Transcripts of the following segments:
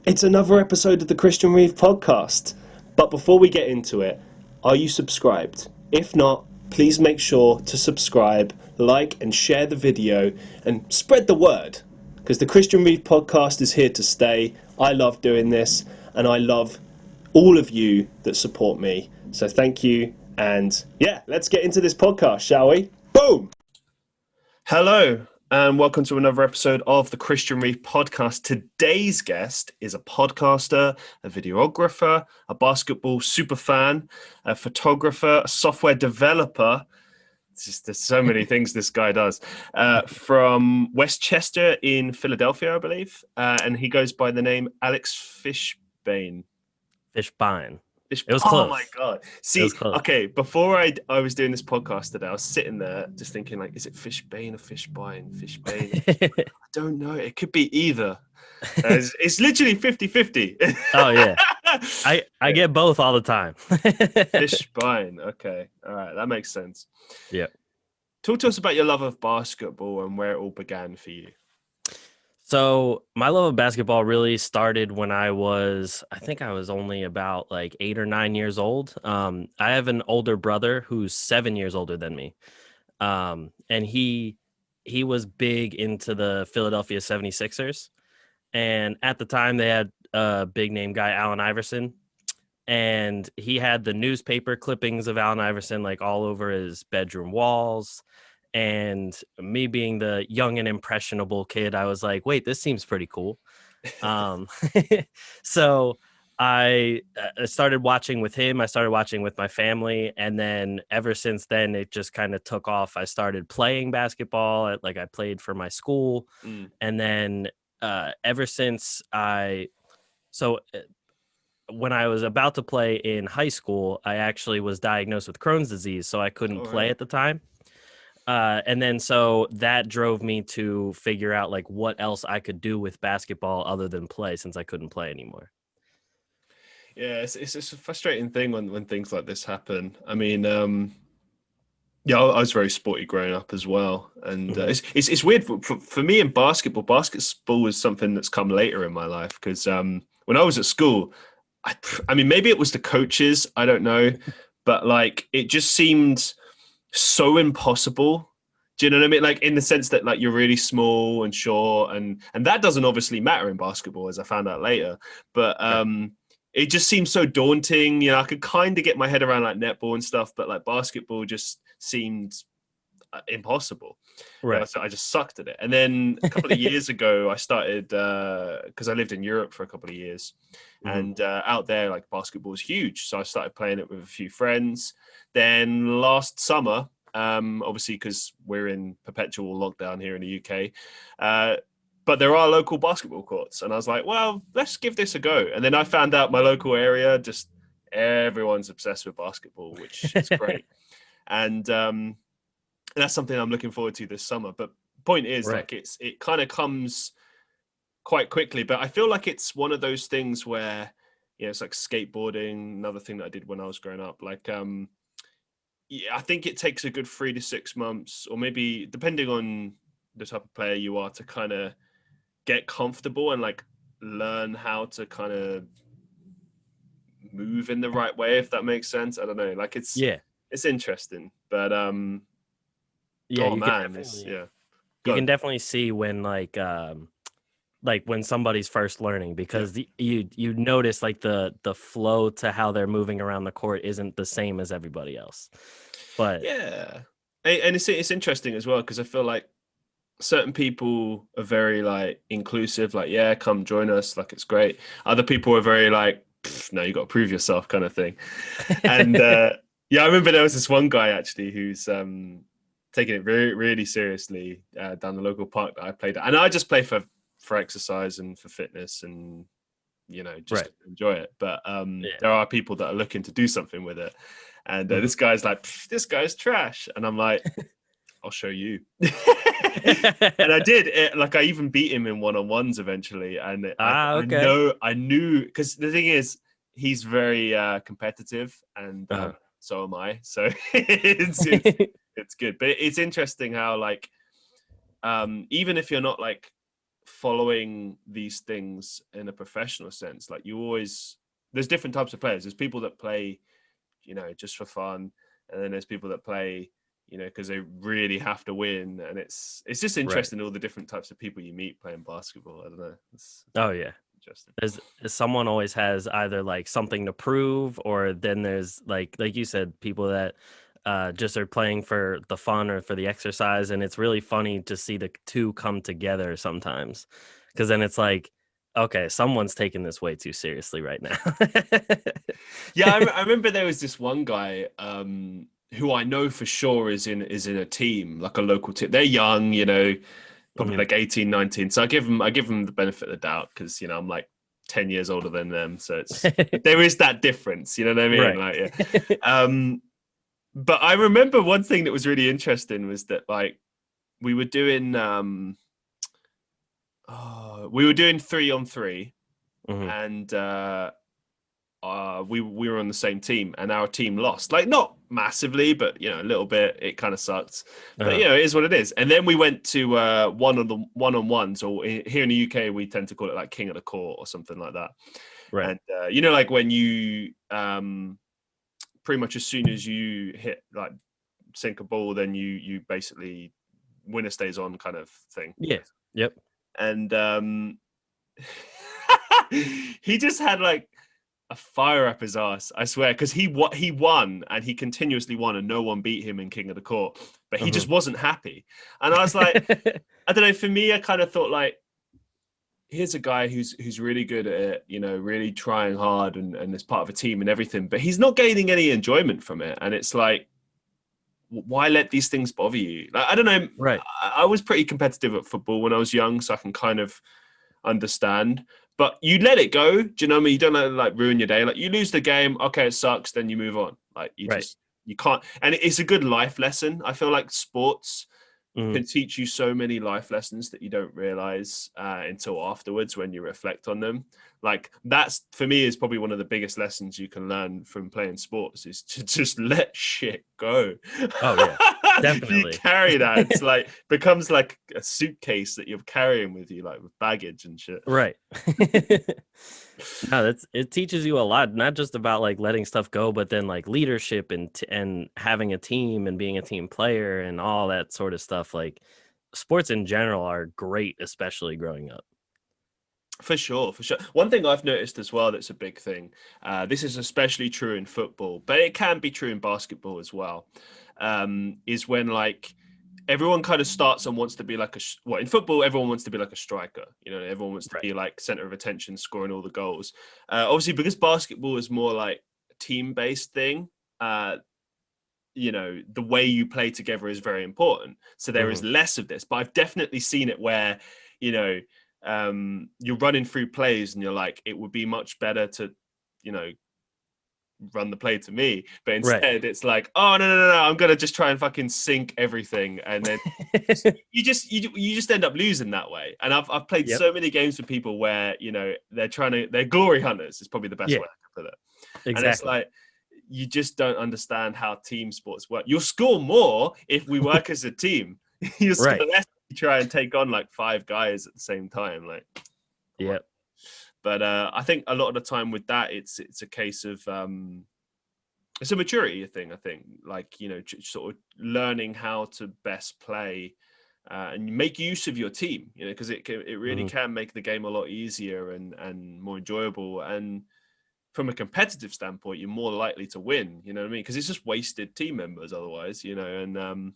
It's another episode of the Christian Reeve podcast. But before we get into it, are you subscribed? If not, please make sure to subscribe, like, and share the video, and spread the word. Because the Christian Reeve podcast is here to stay. I love doing this, and I love all of you that support me. So thank you, and yeah, let's get into this podcast, shall we? Boom! Hello, and welcome to another episode of the Christian Reeve podcast. Today's guest is a podcaster, a videographer, a basketball super fan, a photographer, a software developer. There's so many things this guy does. From Westchester in Philadelphia, I believe, and he goes by the name Alex Fischbein. Fischbein. It was close. Oh my god! See, okay. Before I was doing this podcast today, I was sitting there just thinking, like, is it Fischbein or Fischbein? Fischbein. I don't know. It could be either. It's literally 50-50. Oh yeah, I get both all the time. Fischbein. Okay, all right, that makes sense. Yeah. Talk to us about your love of basketball and where it all began for you. So my love of basketball really started when I think I was only about like 8 or 9 years old. I have an older brother who's 7 years older than me. And he was big into the Philadelphia 76ers. And at the time they had a big name guy, Allen Iverson. And he had the newspaper clippings of Allen Iverson like all over his bedroom walls. And me being the young and impressionable kid, I was like, wait, this seems pretty cool. So I started watching with him. I started watching with my family. And then ever since then, it just kind of took off. I started playing basketball. I played for my school. And then ever since when I was about to play in high school, I actually was diagnosed with Crohn's disease. So I couldn't play at the time. And then so that drove me to figure out like what else I could do with basketball other than play, since I couldn't play anymore. Yeah, it's a frustrating thing when things like this happen. I mean, yeah, I was very sporty growing up as well, and it's weird for me in basketball. Basketball was something that's come later in my life because when I was at school, I mean maybe it was the coaches, I don't know, but like it just seemed so impossible. Do you know what I mean? Like in the sense that like you're really small and short, and that doesn't obviously matter in basketball, as I found out later. But it just seems so daunting. You know, I could kind of get my head around like netball and stuff, but like basketball just seemed impossible. Right. You know, so I just sucked at it. And then a couple of years ago, I started because I lived in Europe for a couple of years, and out there like basketball is huge. So I started playing it with a few friends. Then last summer, obviously because we're in perpetual lockdown here in the UK, but there are local basketball courts, and I was like, well, let's give this a go. And then I found out my local area, just everyone's obsessed with basketball, which is great. And that's something I'm looking forward to this summer. But point is, like, it kind of comes quite quickly. But I feel like it's one of those things where, you know, it's like skateboarding, another thing that I did when I was growing up. Like, yeah, I think it takes a good 3 to 6 months, or maybe depending on the type of player you are, to kind of get comfortable and like learn how to kind of move in the right way, if that makes sense. I don't know. Like it's interesting, but yeah, oh you man, you can definitely see when like when somebody's first learning, because you notice like the flow to how they're moving around the court isn't the same as everybody else. But yeah, and it's interesting as well, because I feel like certain people are very like inclusive, like, yeah, come join us, like it's great. Other people are very like, no, you got to prove yourself kind of thing. And yeah, I remember there was this one guy actually who's taking it really, really seriously down the local park that I played at. And I just play for exercise and for fitness and, you know, just to enjoy it. But there are people that are looking to do something with it. And this guy's like, this guy's trash. And I'm like, I'll show you. And I did. Like, I even beat him in one-on-ones eventually. And I knew, because the thing is, he's very competitive, and so am I. So it's good. But it's interesting how, like, even if you're not like following these things in a professional sense. Like there's different types of players. There's people that play, just for fun, and then there's people that play, because they really have to win. And it's just interesting, all the different types of people you meet playing basketball. I don't know. Oh yeah. Interesting. There's someone always has either like something to prove, or then there's like you said, people that just are playing for the fun or for the exercise, and it's really funny to see the two come together sometimes, because then it's like, okay, someone's taking this way too seriously right now. Yeah, I remember there was this one guy who I know for sure is in a team, like a local team. They're young, probably like 18, 19. So I give them the benefit of the doubt, because I'm like 10 years older than them. So there is that difference, you know what I mean? Right. Like, yeah. But I remember one thing that was really interesting was that, like, we were doing 3-on-3, and we were on the same team, and our team lost, like not massively, but a little bit. It kind of sucked, but it is what it is. And then we went to one-on-ones, or here in the UK we tend to call it like King of the Court or something like that. Right. And like when you pretty much as soon as you hit, like, sink a ball, then you basically winner stays on kind of thing. Yeah. Yep. And he just had like a fire up his ass, I swear, because he won, and he continuously won, and no one beat him in King of the Court, but he just wasn't happy. And I was like, I don't know, for me, I kind of thought, like, here's a guy who's really good at it, really trying hard, and is part of a team and everything, but he's not gaining any enjoyment from it. And it's like, why let these things bother you? Like, I don't know. Right. I was pretty competitive at football when I was young, so I can kind of understand. But you let it go. Do you know what I mean? You don't let it like ruin your day. Like, you lose the game, okay, it sucks, then you move on. Like, you can't. And it's a good life lesson. I feel like sports can teach you so many life lessons that you don't realize until afterwards, when you reflect on them. Like, that's, for me, is probably one of the biggest lessons you can learn from playing sports, is to just let shit go. Oh yeah, definitely. You carry that. It's like, becomes like a suitcase that you're carrying with you, like with baggage and shit. Right. No, it teaches you a lot, not just about like letting stuff go, but then like leadership and having a team and being a team player and all that sort of stuff. Like, sports in general are great, especially growing up. For sure. One thing I've noticed as well that's a big thing, this is especially true in football, but it can be true in basketball as well, is when, like, everyone kind of starts and wants to be like in football, everyone wants to be like a striker. Everyone wants to be like center of attention, scoring all the goals. Obviously, because basketball is more like a team-based thing, the way you play together is very important. So there is less of this, but I've definitely seen it where, you're running through plays and you're like, it would be much better to, run the play to me, but instead it's like, oh no, I'm gonna just try and fucking sink everything, and then you just end up losing that way. And I've played so many games with people where they're glory hunters is probably the best way I can put it. Exactly. And it's like, you just don't understand how team sports work. You'll score more if we work as a team. You'll score less if you try and take on like 5 guys at the same time. Like, yeah. But I think a lot of the time with that, it's a case of it's a maturity thing. I think, like, sort of learning how to best play and make use of your team. Because it really can make the game a lot easier and more enjoyable. And from a competitive standpoint, you're more likely to win. You know what I mean? Because it's just wasted team members otherwise. And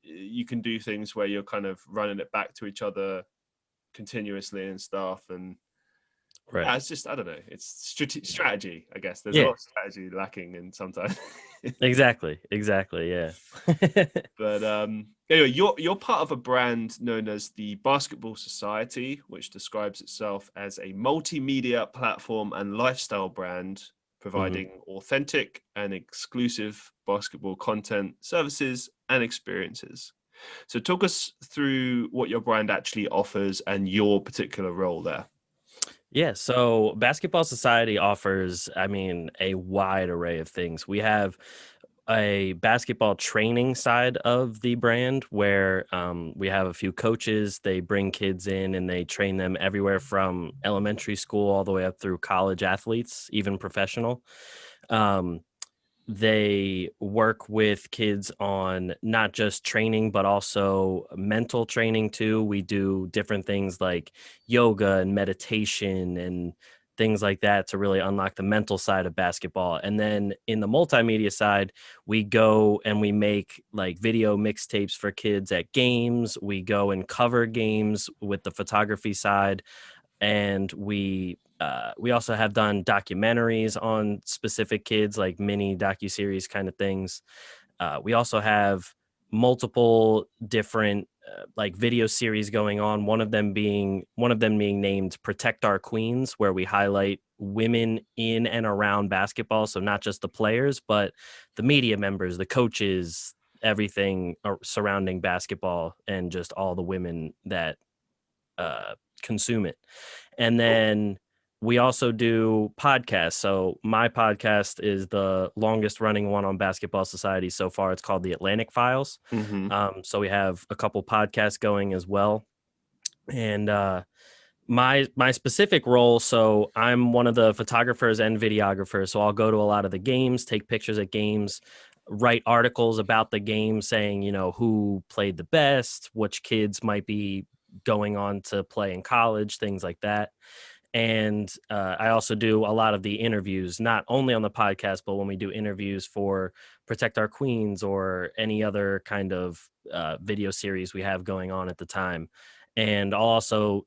you can do things where you're kind of running it back to each other continuously and stuff. And yeah, it's just, I don't know, it's strategy, I guess. There's a lot of strategy lacking in sometimes. exactly, yeah. But anyway, you're part of a brand known as the Basketball Society, which describes itself as a multimedia platform and lifestyle brand providing authentic and exclusive basketball content, services, and experiences. So talk us through what your brand actually offers and your particular role there. Yeah, so Basketball Society offers, a wide array of things. We have a basketball training side of the brand where we have a few coaches. They bring kids in and they train them everywhere from elementary school all the way up through college athletes, even professional. Um, they work with kids on not just training, but also mental training too. We do different things like yoga and meditation and things like that to really unlock the mental side of basketball. And then in the multimedia side, we go and we make like video mixtapes for kids at games. We go and cover games with the photography side, and we also have done documentaries on specific kids, like mini docuseries kind of things. We also have multiple different like video series going on. One of them being named "Protect Our Queens," where we highlight women in and around basketball. So not just the players, but the media members, the coaches, everything surrounding basketball, and just all the women that consume it. And then we also do podcasts. So my podcast is the longest running one on Basketball Society so far. It's called the Atlantic Files. Mm-hmm. So we have a couple podcasts going as well. And my specific role, so I'm one of the photographers and videographers. So I'll go to a lot of the games, take pictures at games, write articles about the game saying, who played the best, which kids might be going on to play in college, things like that. And I also do a lot of the interviews, not only on the podcast, but when we do interviews for Protect Our Queens or any other kind of video series we have going on at the time. And I'll also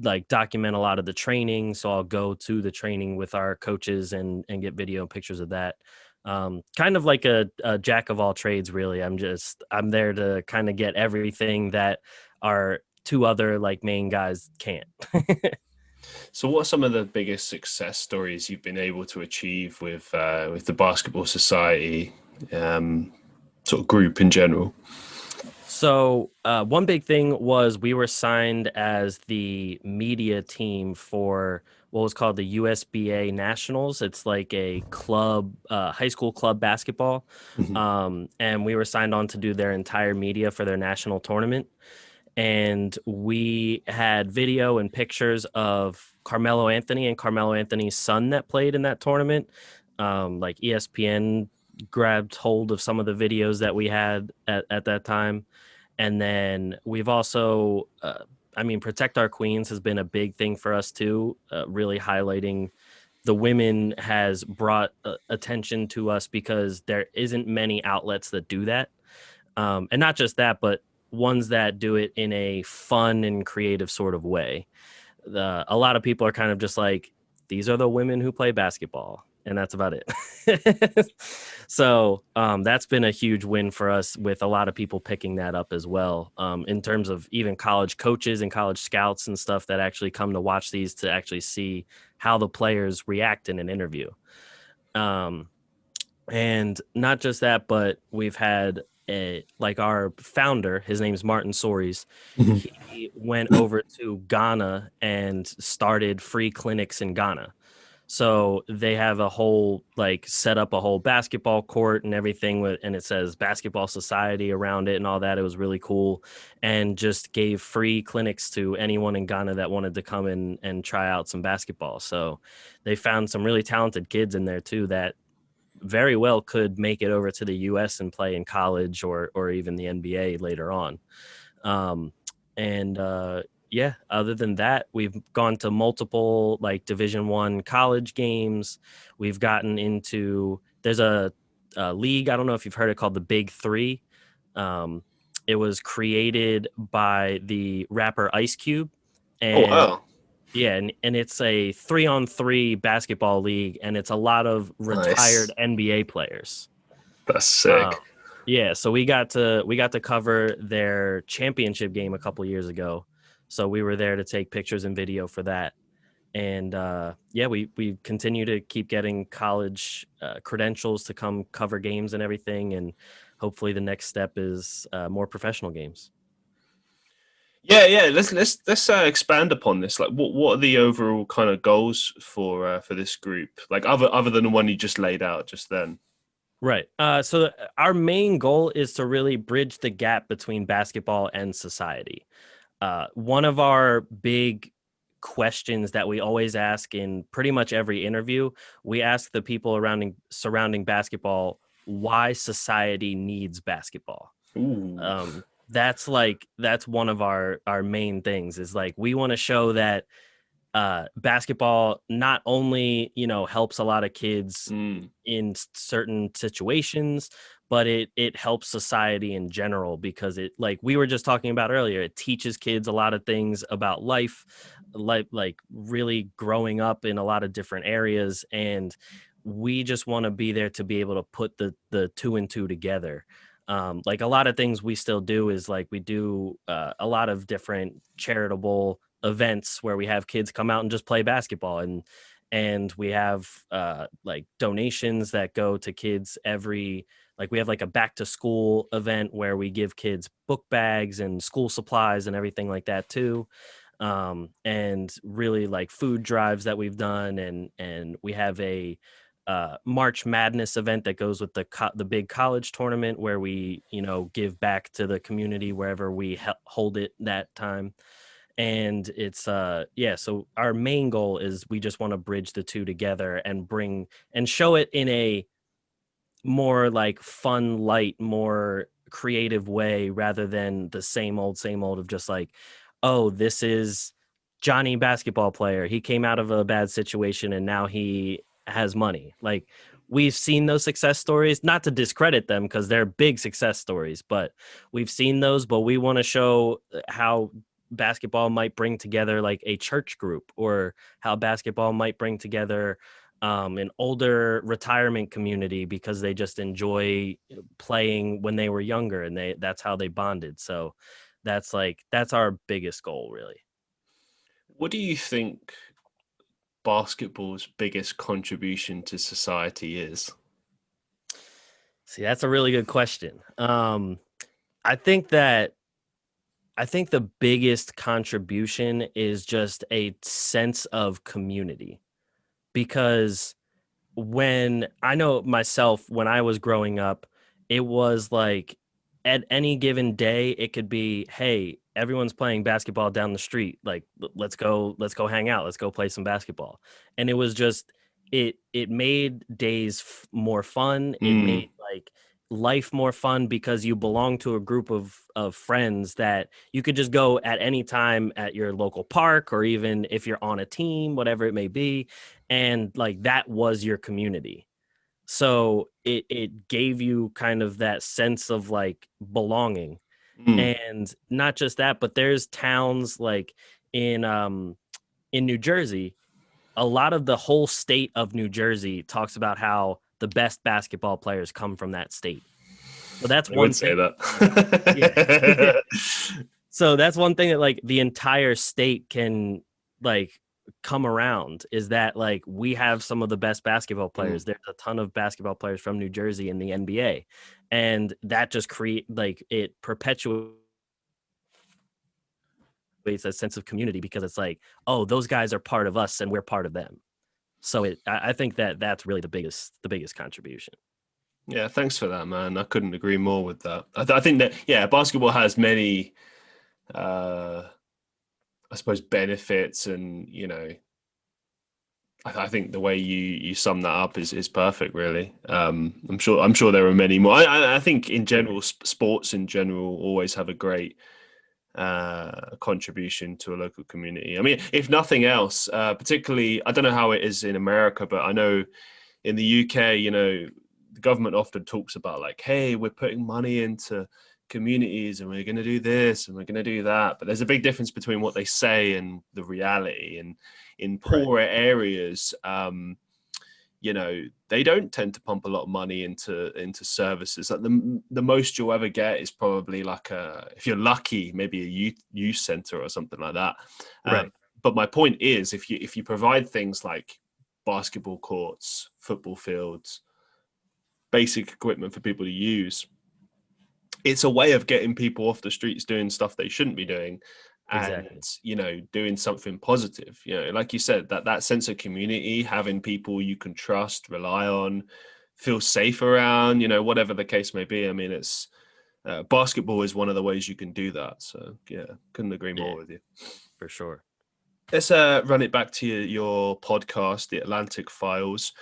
like document a lot of the training. So I'll go to the training with our coaches and get video and pictures of that. Kind of like a jack of all trades, really. I'm there to kind of get everything that our two other like main guys can't. So, what are some of the biggest success stories you've been able to achieve with the Basketball Society sort of group in general? So one big thing was we were signed as the media team for what was called the USBA Nationals. It's like a club, high school club basketball. Mm-hmm. And we were signed on to do their entire media for their national tournament. And we had video and pictures of Carmelo Anthony and Carmelo Anthony's son that played in that tournament. Like ESPN grabbed hold of some of the videos that we had at that time. And then we've also, Protect Our Queens has been a big thing for us too, really highlighting the women has brought attention to us because there isn't many outlets that do that. And not just that, but ones that do it in a fun and creative sort of way. A lot of people are kind of just like, these are the women who play basketball, and that's about it. So that's been a huge win for us, with a lot of people picking that up as well, in terms of even college coaches and college scouts and stuff that actually come to watch these to actually see how the players react in an interview. And not just that, but we've had our founder, his name's Martin Sories. He went over to Ghana and started free clinics in Ghana. So they have a whole, set up a whole basketball court and everything and it says Basketball Society around it and all that. It was really cool, and just gave free clinics to anyone in Ghana that wanted to come in and try out some basketball. So they found some really talented kids in there too that very well could make it over to the US and play in college or even the NBA later on. Other than that, we've gone to multiple Division I college games. We've gotten into, there's a league, I don't know if you've heard it, called the Big Three. It was created by the rapper Ice Cube. And oh, wow. Yeah, and it's a 3-on-3 basketball league, and it's a lot of retired NBA players. That's sick. Yeah, so we got to cover their championship game a couple years ago. So we were there to take pictures and video for that. And we continue to keep getting college credentials to come cover games and everything. And hopefully the next step is more professional games. Yeah. Let's expand upon this. Like, what are the overall kind of goals for this group? Like, other than the one you just laid out just then. Right. So our main goal is to really bridge the gap between basketball and society. One of our big questions that we always ask in pretty much every interview, we ask the people surrounding basketball why society needs basketball. Ooh. That's one of our main things is like we want to show that basketball not only helps a lot of kids Mm. in certain situations, but it helps society in general because it, like we were just talking about earlier, it teaches kids a lot of things about life, like really growing up in a lot of different areas, and we just want to be there to be able to put the two and two together. Like a lot of things we still do is like we do a lot of different charitable events where we have kids come out and just play basketball, and we have like donations that go to kids every, like we have like a back to school event where we give kids book bags and school supplies and everything like that too. And really like food drives that we've done, and we have a March Madness event that goes with the big college tournament where we give back to the community wherever we hold it that time. And it's yeah, so our main goal is we just want to bridge the two together and bring and show it in a more like fun, light, more creative way rather than the same old of just like, oh, this is Johnny basketball player. He came out of a bad situation and now he has money. Like we've seen those success stories, not to discredit them because they're big success stories, but we've seen those, but we want to show how basketball might bring together like a church group, or how basketball might bring together an older retirement community because they just enjoy playing when they were younger, and that's how they bonded. So that's our biggest goal, really. What do you think basketball's biggest contribution to society is? See, that's a really good question. I think that I think the biggest contribution is just a sense of community, because when I know myself, when I was growing up, it was like at any given day, it could be, hey, everyone's playing basketball down the street. Like, let's go hang out. Let's go play some basketball. And it was just, it made days more fun. It Mm. made like life more fun because you belong to a group of friends that you could just go at any time at your local park, or even if you're on a team, whatever it may be, and like that was your community. So it gave you kind of that sense of like belonging. Mm. And not just that, but there's towns like in in New Jersey, a lot of the whole state of New Jersey talks about how the best basketball players come from that state. So that's I would one say thing. Yeah. that. So that's one thing that like the entire state can like come around, is that like we have some of the best basketball players. Mm. There's a ton of basketball players from New Jersey in the NBA. And that just create like it perpetuates a sense of community because it's like, oh, those guys are part of us and we're part of them. So I think that that's really the biggest contribution. Yeah, thanks for that, man. I couldn't agree more with that. I think that, yeah, basketball has many, uh, I suppose, benefits, and I think the way you sum that up is perfect. Really, I'm sure there are many more. I think in general, sports in general always have a great contribution to a local community. I mean, if nothing else, particularly, I don't know how it is in America, but I know in the UK, the government often talks about like, hey, we're putting money into communities and we're going to do this and we're going to do that. But there's a big difference between what they say and the reality. And in Right. poorer areas, they don't tend to pump a lot of money into services. Like the most you'll ever get is probably like if you're lucky, maybe a youth center or something like that. Right. But my point is, if you provide things like basketball courts, football fields, basic equipment for people to use, it's a way of getting people off the streets doing stuff they shouldn't be doing, Exactly. and doing something positive. Like you said, that sense of community, having people you can trust, rely on, feel safe around, whatever the case may be. I mean, it's basketball is one of the ways you can do that. So yeah, couldn't agree more with you. For sure. Let's run it back to your podcast, the Atlantic Files.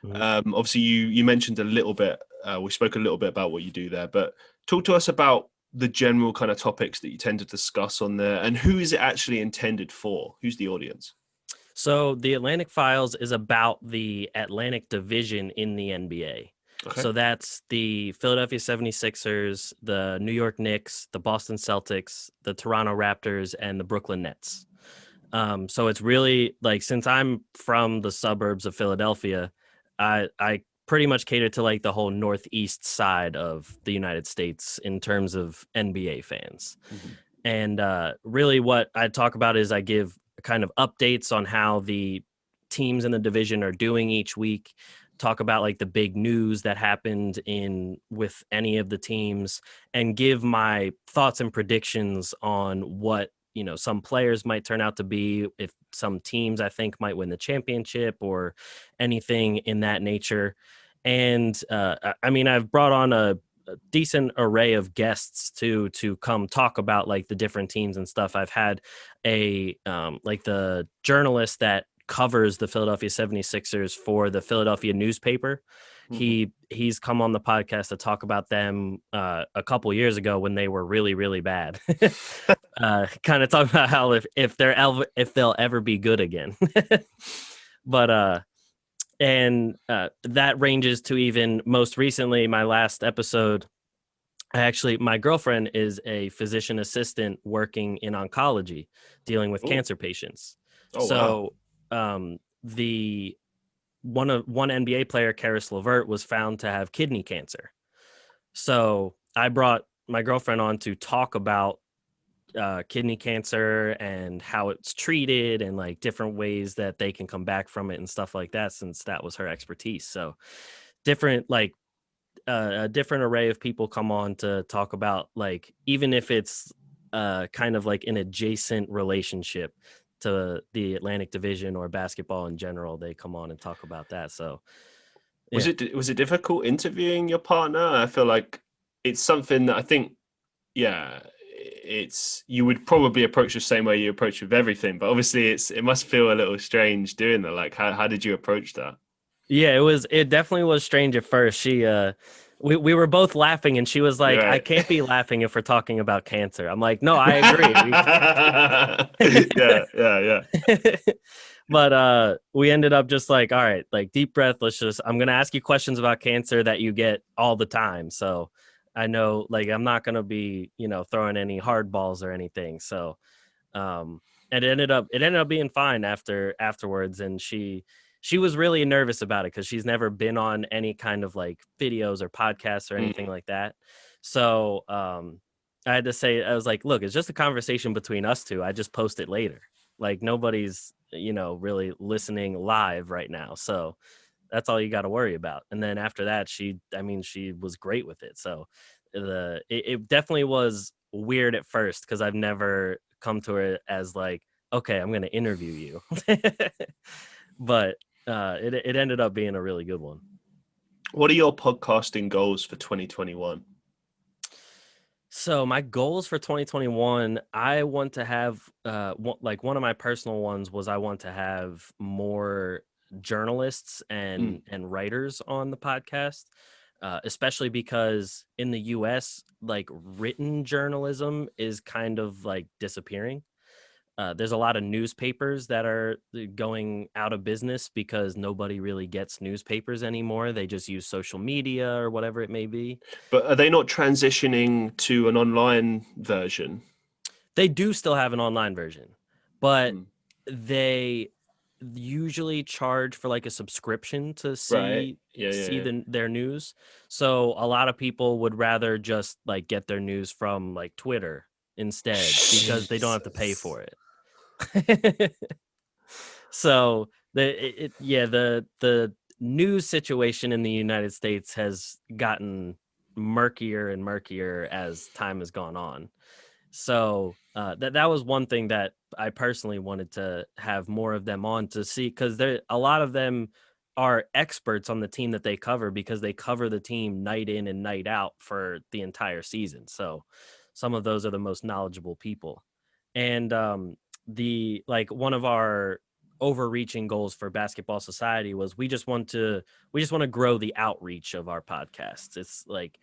Obviously, you mentioned a little bit. We spoke a little bit about what you do there, but talk to us about the general kind of topics that you tend to discuss on there, and who is it actually intended for? Who's the audience? So the Atlantic Files is about the Atlantic Division in the NBA. Okay. So that's the Philadelphia 76ers, the New York Knicks, the Boston Celtics, the Toronto Raptors, and the Brooklyn Nets. So it's really like, since I'm from the suburbs of Philadelphia, I pretty much cater to like the whole northeast side of the United States in terms of NBA fans. Mm-hmm. And really what I talk about is I give kind of updates on how the teams in the division are doing each week, talk about like the big news that happened with any of the teams, and give my thoughts and predictions on what some players might turn out to be, if some teams I think might win the championship or anything in that nature. And I mean, I've brought on a decent array of guests to come talk about like the different teams and stuff. I've had like the journalist that covers the Philadelphia 76ers for the Philadelphia newspaper. He's come on the podcast to talk about them a couple years ago when they were really, really bad. Kind of talk about how if they'll ever be good again. But that ranges to even most recently, my last episode. My girlfriend is a physician assistant working in oncology, dealing with cancer patients. Oh, so wow. The one NBA player, Karis LeVert, was found to have kidney cancer. So I brought my girlfriend on to talk about kidney cancer and how it's treated and like different ways that they can come back from it and stuff like that, since that was her expertise. So a different array of people come on to talk about, like, even if it's kind of like an adjacent relationship to the Atlantic Division or basketball in general, they come on and talk about that. So was it difficult interviewing your partner? I feel like it's something that I think, you would probably approach the same way you approach with everything, but obviously it must feel a little strange doing that. Like, how did you approach that? Yeah, it definitely was strange at first. We were both laughing, and she was like, right. I can't be laughing if we're talking about cancer. I'm like, no, I agree. Yeah. But we ended up just like, all right, like, deep breath. I'm going to ask you questions about cancer that you get all the time. So I know, like, I'm not going to be, throwing any hard balls or anything. So, and it ended up being fine afterwards. And she was really nervous about it because she's never been on any kind of like videos or podcasts or anything like that. So I had to say, I was like, look, it's just a conversation between us two. I just post it later. Like, nobody's, really listening live right now. So that's all you got to worry about. And then after that, she was great with it. So it definitely was weird at first because I've never come to her as like, okay, I'm going to interview you. But it ended up being a really good one. What are your podcasting goals for 2021? So my goals for 2021, I want to have one of my personal ones was I want to have more journalists and writers on the podcast, especially because in the US, like, written journalism is kind of like disappearing. There's a lot of newspapers that are going out of business because nobody really gets newspapers anymore. They just use social media or whatever it may be. But are they not transitioning to an online version? They do still have an online version, but they usually charge for like a subscription to see their news. So a lot of people would rather just like get their news from like Twitter instead because they don't have to pay for it. So the news situation in the United States has gotten murkier and murkier as time has gone on. So that was one thing that I personally wanted to have more of them on to see, because a lot of them are experts on the team that they cover because they cover the team night in and night out for the entire season. So some of those are the most knowledgeable people. And the like one of our overreaching goals for Basketball Society was we just want to grow the outreach of our podcasts. It's like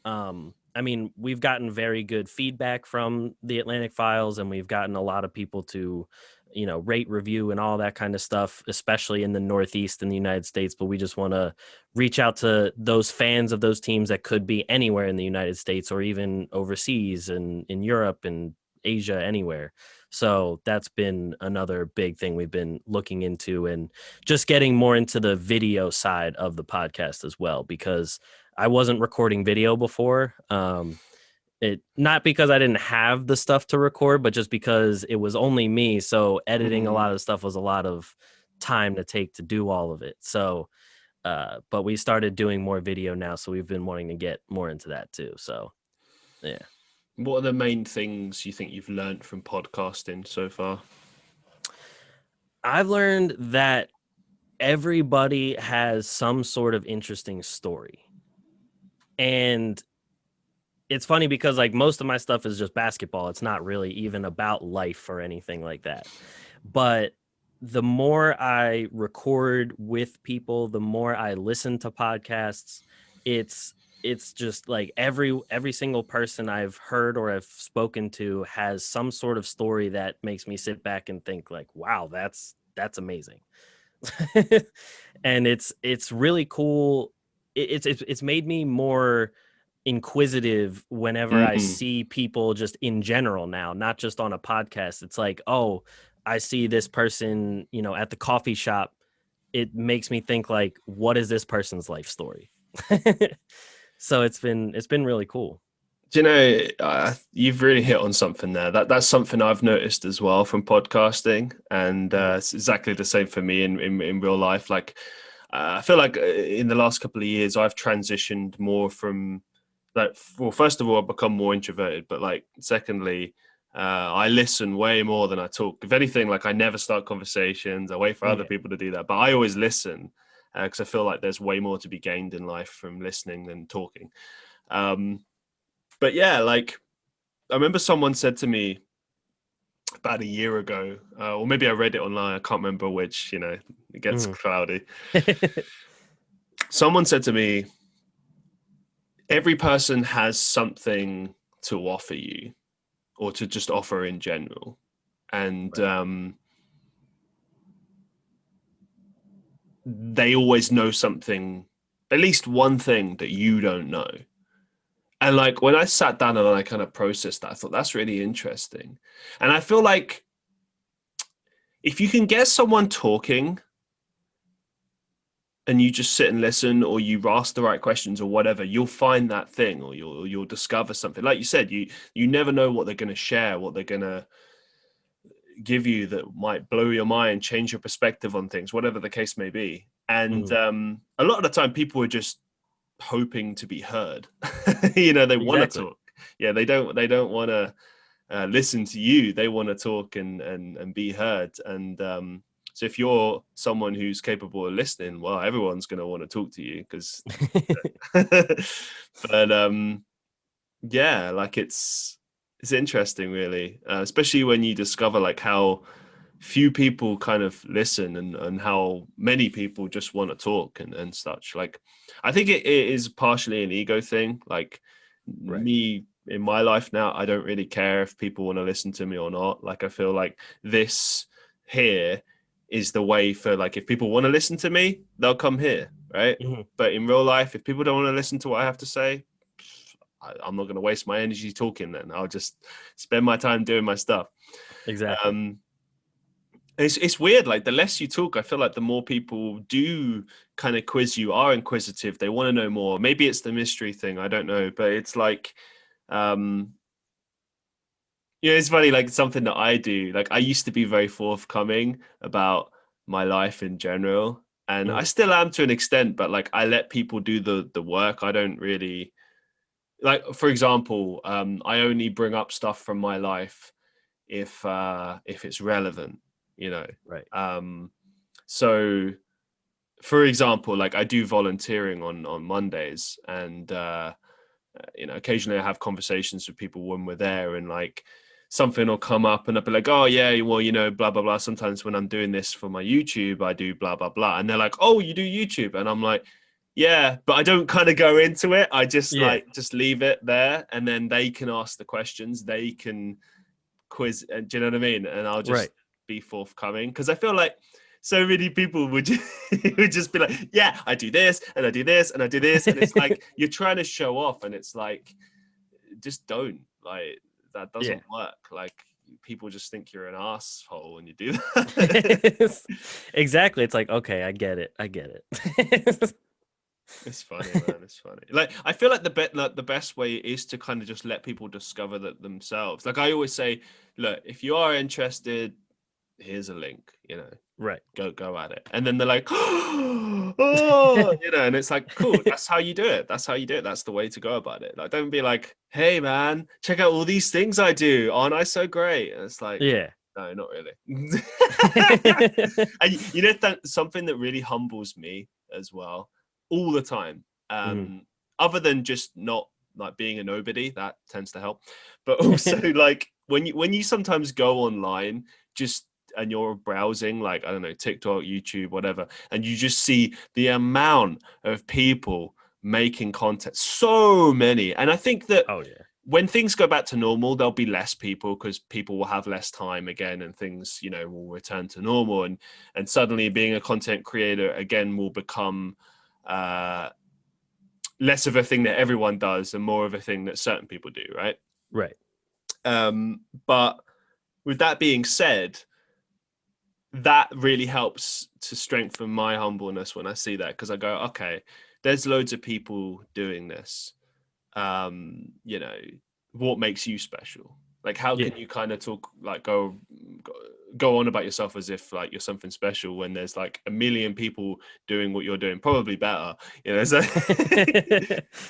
I mean, we've gotten very good feedback from the Atlantic Files, and we've gotten a lot of people to, rate, review, and all that kind of stuff, especially in the Northeast in the United States. But we just want to reach out to those fans of those teams that could be anywhere in the United States or even overseas and in Europe and Asia, anywhere. So that's been another big thing we've been looking into, and just getting more into the video side of the podcast as well, because I wasn't recording video before. It not because I didn't have the stuff to record, but just because it was only me. So editing a lot of stuff was a lot of time to take to do all of it. So, but we started doing more video now, so we've been wanting to get more into that too. So, yeah. What are the main things you think you've learned from podcasting so far? I've learned that everybody has some sort of interesting story. And it's funny because like most of my stuff is just basketball. It's not really even about life or anything like that. But the more I record with people, the more I listen to podcasts, it's just like every single person I've heard or have spoken to has some sort of story that makes me sit back and think like, wow, that's amazing. And it's really cool. It's made me more inquisitive whenever I see people just in general now, not just on a podcast. It's like, oh, I see this person, at the coffee shop. It makes me think like, what is this person's life story? So it's been really cool. Do you know, you've really hit on something there. That's something I've noticed as well from podcasting, and it's exactly the same for me in real life. Like, I feel like in the last couple of years, I've transitioned more from like, well, first of all, I've become more introverted, but like, secondly, I listen way more than I talk. If anything, like I never start conversations. I wait for other people to do that, but I always listen because I feel like there's way more to be gained in life from listening than talking. But yeah, like I remember someone said to me about a year ago, or maybe I read it online. I can't remember which, it gets cloudy. Someone said to me, every person has something to offer you or to just offer in general. And they always know something, at least one thing that you don't know. And like when I sat down and I kind of processed that, I thought that's really interesting. And I feel like if you can get someone talking and you just sit and listen, or you ask the right questions or whatever, you'll find that thing, or you'll discover something. Like you said, you never know what they're going to share, what they're going to give you that might blow your mind, change your perspective on things, whatever the case may be. And a lot of the time people are just hoping to be heard. They want to talk. Yeah, they don't want to listen to you. They want to talk and be heard. And so if you're someone who's capable of listening, well, everyone's going to want to talk to you because but yeah, like it's interesting really, especially when you discover like how few people kind of listen and how many people just want to talk and such. Like I think it is partially an ego thing. Like me in my life now, I don't really care if people want to listen to me or not. Like I feel like this here is the way for, like, if people want to listen to me, they'll come here, right? But in real life, if people don't want to listen to what I have to say, I'm not going to waste my energy talking. Then I'll just spend my time doing my stuff. Exactly. It's weird. Like the less you talk, I feel like the more people do kind of quiz you, are inquisitive. They want to know more. Maybe it's the mystery thing. I don't know, but it's like, it's funny. Like something that I do. Like I used to be very forthcoming about my life in general, and I still am to an extent. But like I let people do the work. I don't really, like, for example, I only bring up stuff from my life if it's relevant, Right. So for example, like I do volunteering on Mondays, and occasionally I have conversations with people when we're there, and like something will come up and I'll be like, oh yeah, well, blah blah blah. Sometimes when I'm doing this for my YouTube, I do blah blah blah, and they're like, oh, you do YouTube, and I'm like, yeah, but I don't kind of go into it. I just just leave it there, and then they can ask the questions, they can quiz, and do you know what I mean? And I'll just be forthcoming, because I feel like so many people would would just be like, yeah, I do this and I do this and I do this, and it's like you're trying to show off, and it's like, just don't, like, that doesn't work. Like, people just think you're an asshole when you do that. Exactly. It's like, okay, I get it. It's funny, man. It's funny. Like, I feel like the best way is to kind of just let people discover that themselves. Like I always say, look, if you are interested, here's a link, Right. Go at it. And then they're like, oh, and it's like, cool, that's how you do it. That's the way to go about it. Like, don't be like, hey man, check out all these things I do. Aren't I so great? And it's like, no, not really. And something that really humbles me as well, all the time, other than just not like being a nobody, that tends to help, but also like when you sometimes go online and you're browsing, like, I don't know, TikTok, YouTube, whatever, and you just see the amount of people making content, so many. And I think that when things go back to normal, there'll be less people, because people will have less time again, and things, will return to normal, and suddenly being a content creator again will become less of a thing that everyone does and more of a thing that certain people do, right? But with that being said, that really helps to strengthen my humbleness when I see that, because I go, okay, there's loads of people doing this. What makes you special? Like, how can you kind of talk, like, go on about yourself as if like you're something special, when there's like a million people doing what you're doing, probably better, so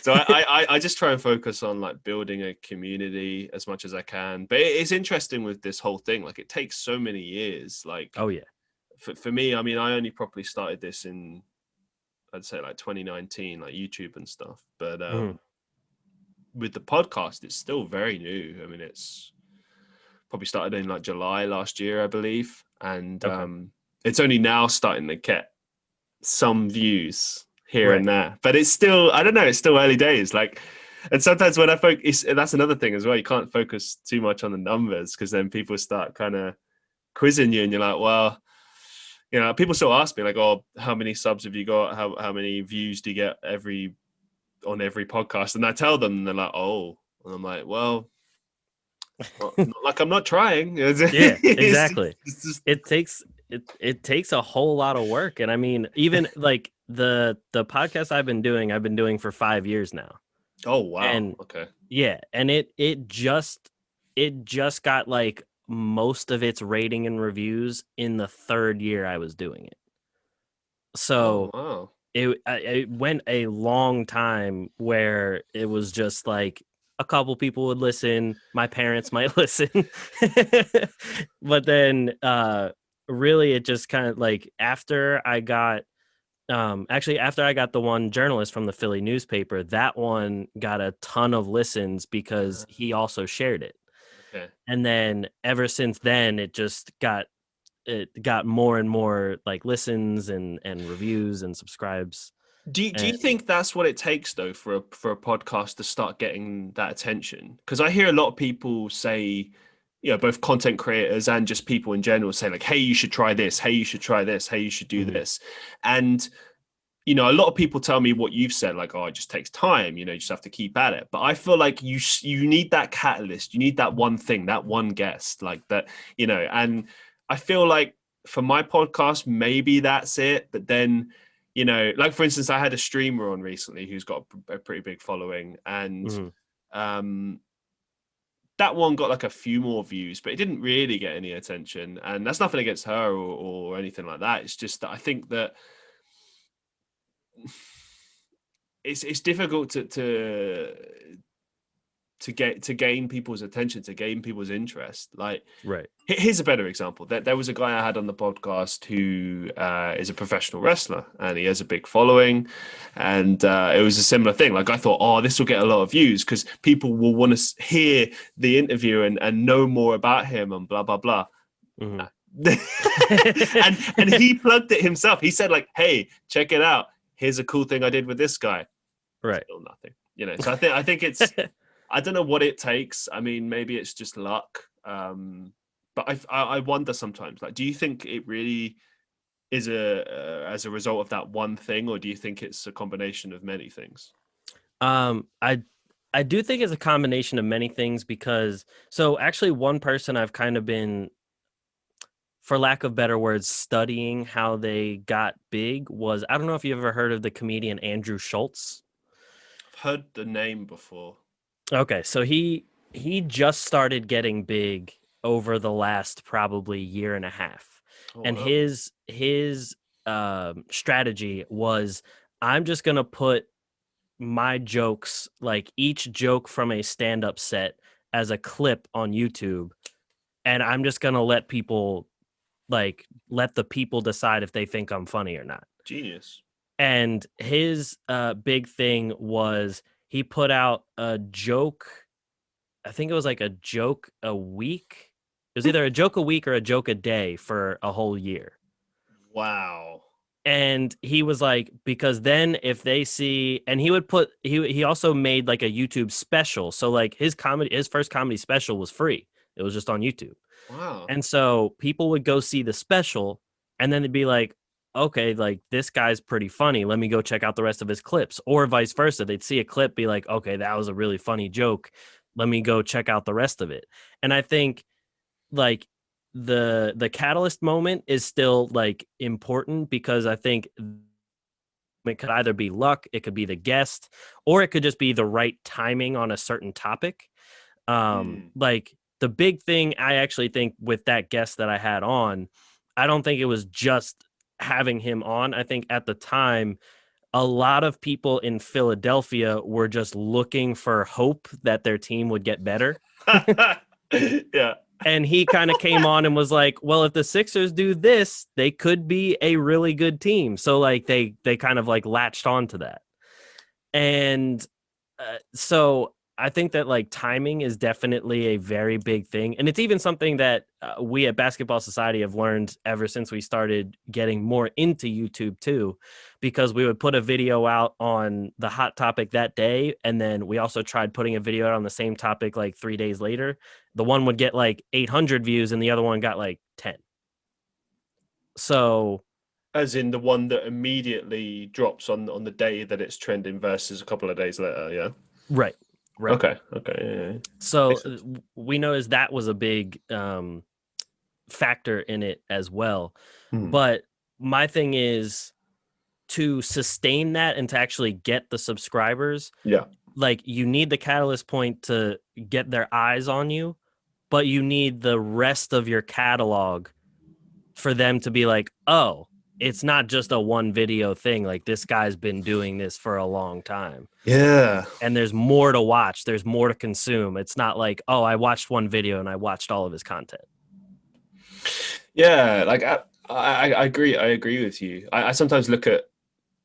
so I just try and focus on like building a community as much as I can. But it's interesting with this whole thing, like it takes so many years, like, for me, I mean, I only properly started this in, I'd say, like 2019, like YouTube and stuff, but with the podcast, it's still very new. I mean, it's probably started in like July last year, I believe. And it's only now starting to get some views here and there. But it's still, I don't know, it's still early days. Like, and sometimes when I focus, that's another thing as well. You can't focus too much on the numbers, because then people start kind of quizzing you, and you're like, well, people still ask me like, oh, how many subs have you got? How many views do you get on every podcast? And I tell them, and they're like, oh, and I'm like, well, not like I'm not trying. Exactly. It takes a whole lot of work. And I mean, even like the podcast I've been doing for 5 years now. Oh wow. And okay. Yeah, and it just got like most of its rating and reviews in the 3rd year I was doing it. So wow. It went a long time where it was just like a couple people would listen, my parents might listen, but then really it just kind of like after I got the one journalist from the Philly newspaper, that one got a ton of listens because he also shared it. Okay. And then ever since then, it got more and more like listens and reviews and subscribes. Do you think that's what it takes though for a podcast to start getting that attention? Because I hear a lot of people say, both content creators and just people in general say like, hey, you should try this. Hey, you should try this. Hey, you should do this. And, a lot of people tell me what you've said, like, oh, it just takes time, you just have to keep at it. But I feel like you need that catalyst. You need that one thing, that one guest, like that, and I feel like for my podcast, maybe that's it. But then, like for instance, I had a streamer on recently who's got a pretty big following, and that one got like a few more views, but it didn't really get any attention. And that's nothing against her or anything like that. It's just that I think that it's difficult to to gain people's attention, to gain people's interest. Like, Right. here's a better example. There was a guy I had on the podcast who is a professional wrestler, and he has a big following. And it was a similar thing. Like, I thought, oh, this will get a lot of views because people will want to hear the interview and know more about him and blah, blah, blah. Mm-hmm. and he plugged it himself. He said, like, hey, check it out. Here's a cool thing I did with this guy. Right. Still nothing. You know, so I think it's, I don't know what it takes. I mean, maybe it's just luck. But I wonder sometimes, like, do you think it really is as a result of that one thing, or do you think it's a combination of many things? I do think it's a combination of many things because, so actually one person I've kind of been, for lack of better words, studying how they got big was, I don't know if you've ever heard of the comedian Andrew Schultz. I've heard the name before. Okay, so he just started getting big over the last probably year and a half. And his strategy was, I'm just going to put my jokes, like each joke from a stand-up set, as a clip on YouTube, and I'm just going to let the people decide if they think I'm funny or not. Genius. And his big thing was he put out a joke. I think it was like a joke a week. It was either a joke a week or a joke a day for a whole year. Wow. And he was like, because then if they see, and he would put, he also made like a YouTube special. So like his first comedy special was free. It was just on YouTube. Wow. And so people would go see the special and then they'd be like, okay, like this guy's pretty funny. Let me go check out the rest of his clips, or vice versa. They'd see a clip, be like, okay, that was a really funny joke. Let me go check out the rest of it. And I think like the catalyst moment is still like important, because I think it could either be luck, it could be the guest, or it could just be the right timing on a certain topic. Like the big thing I actually think with that guest that I had on, I don't think it was just having him on. I think at the time, a lot of people in Philadelphia were just looking for hope that their team would get better. Yeah. And he kind of came on and was like, well, if the Sixers do this, they could be a really good team. So like they kind of like latched on to that. And so I think that like timing is definitely a very big thing. And it's even something that we at Basketball Society have learned ever since we started getting more into YouTube too, because we would put a video out on the hot topic that day. And then we also tried putting a video out on the same topic like 3 days later. The one would get like 800 views and the other one got like 10. So as in the one that immediately drops on the day that it's trending versus a couple of days later. Yeah. Right. Okay. Yeah. So we noticed that was a big factor in it as well. But my thing is to sustain that and to actually get the subscribers. Yeah. Like you need the catalyst point to get their eyes on you, but you need the rest of your catalog for them to be like, oh, it's not just a one video thing. Like this guy's been doing this for a long time. Yeah. And there's more to watch. There's more to consume. It's not like, oh, I watched one video and I watched all of his content. Yeah. Like I agree. I agree with you. I sometimes look at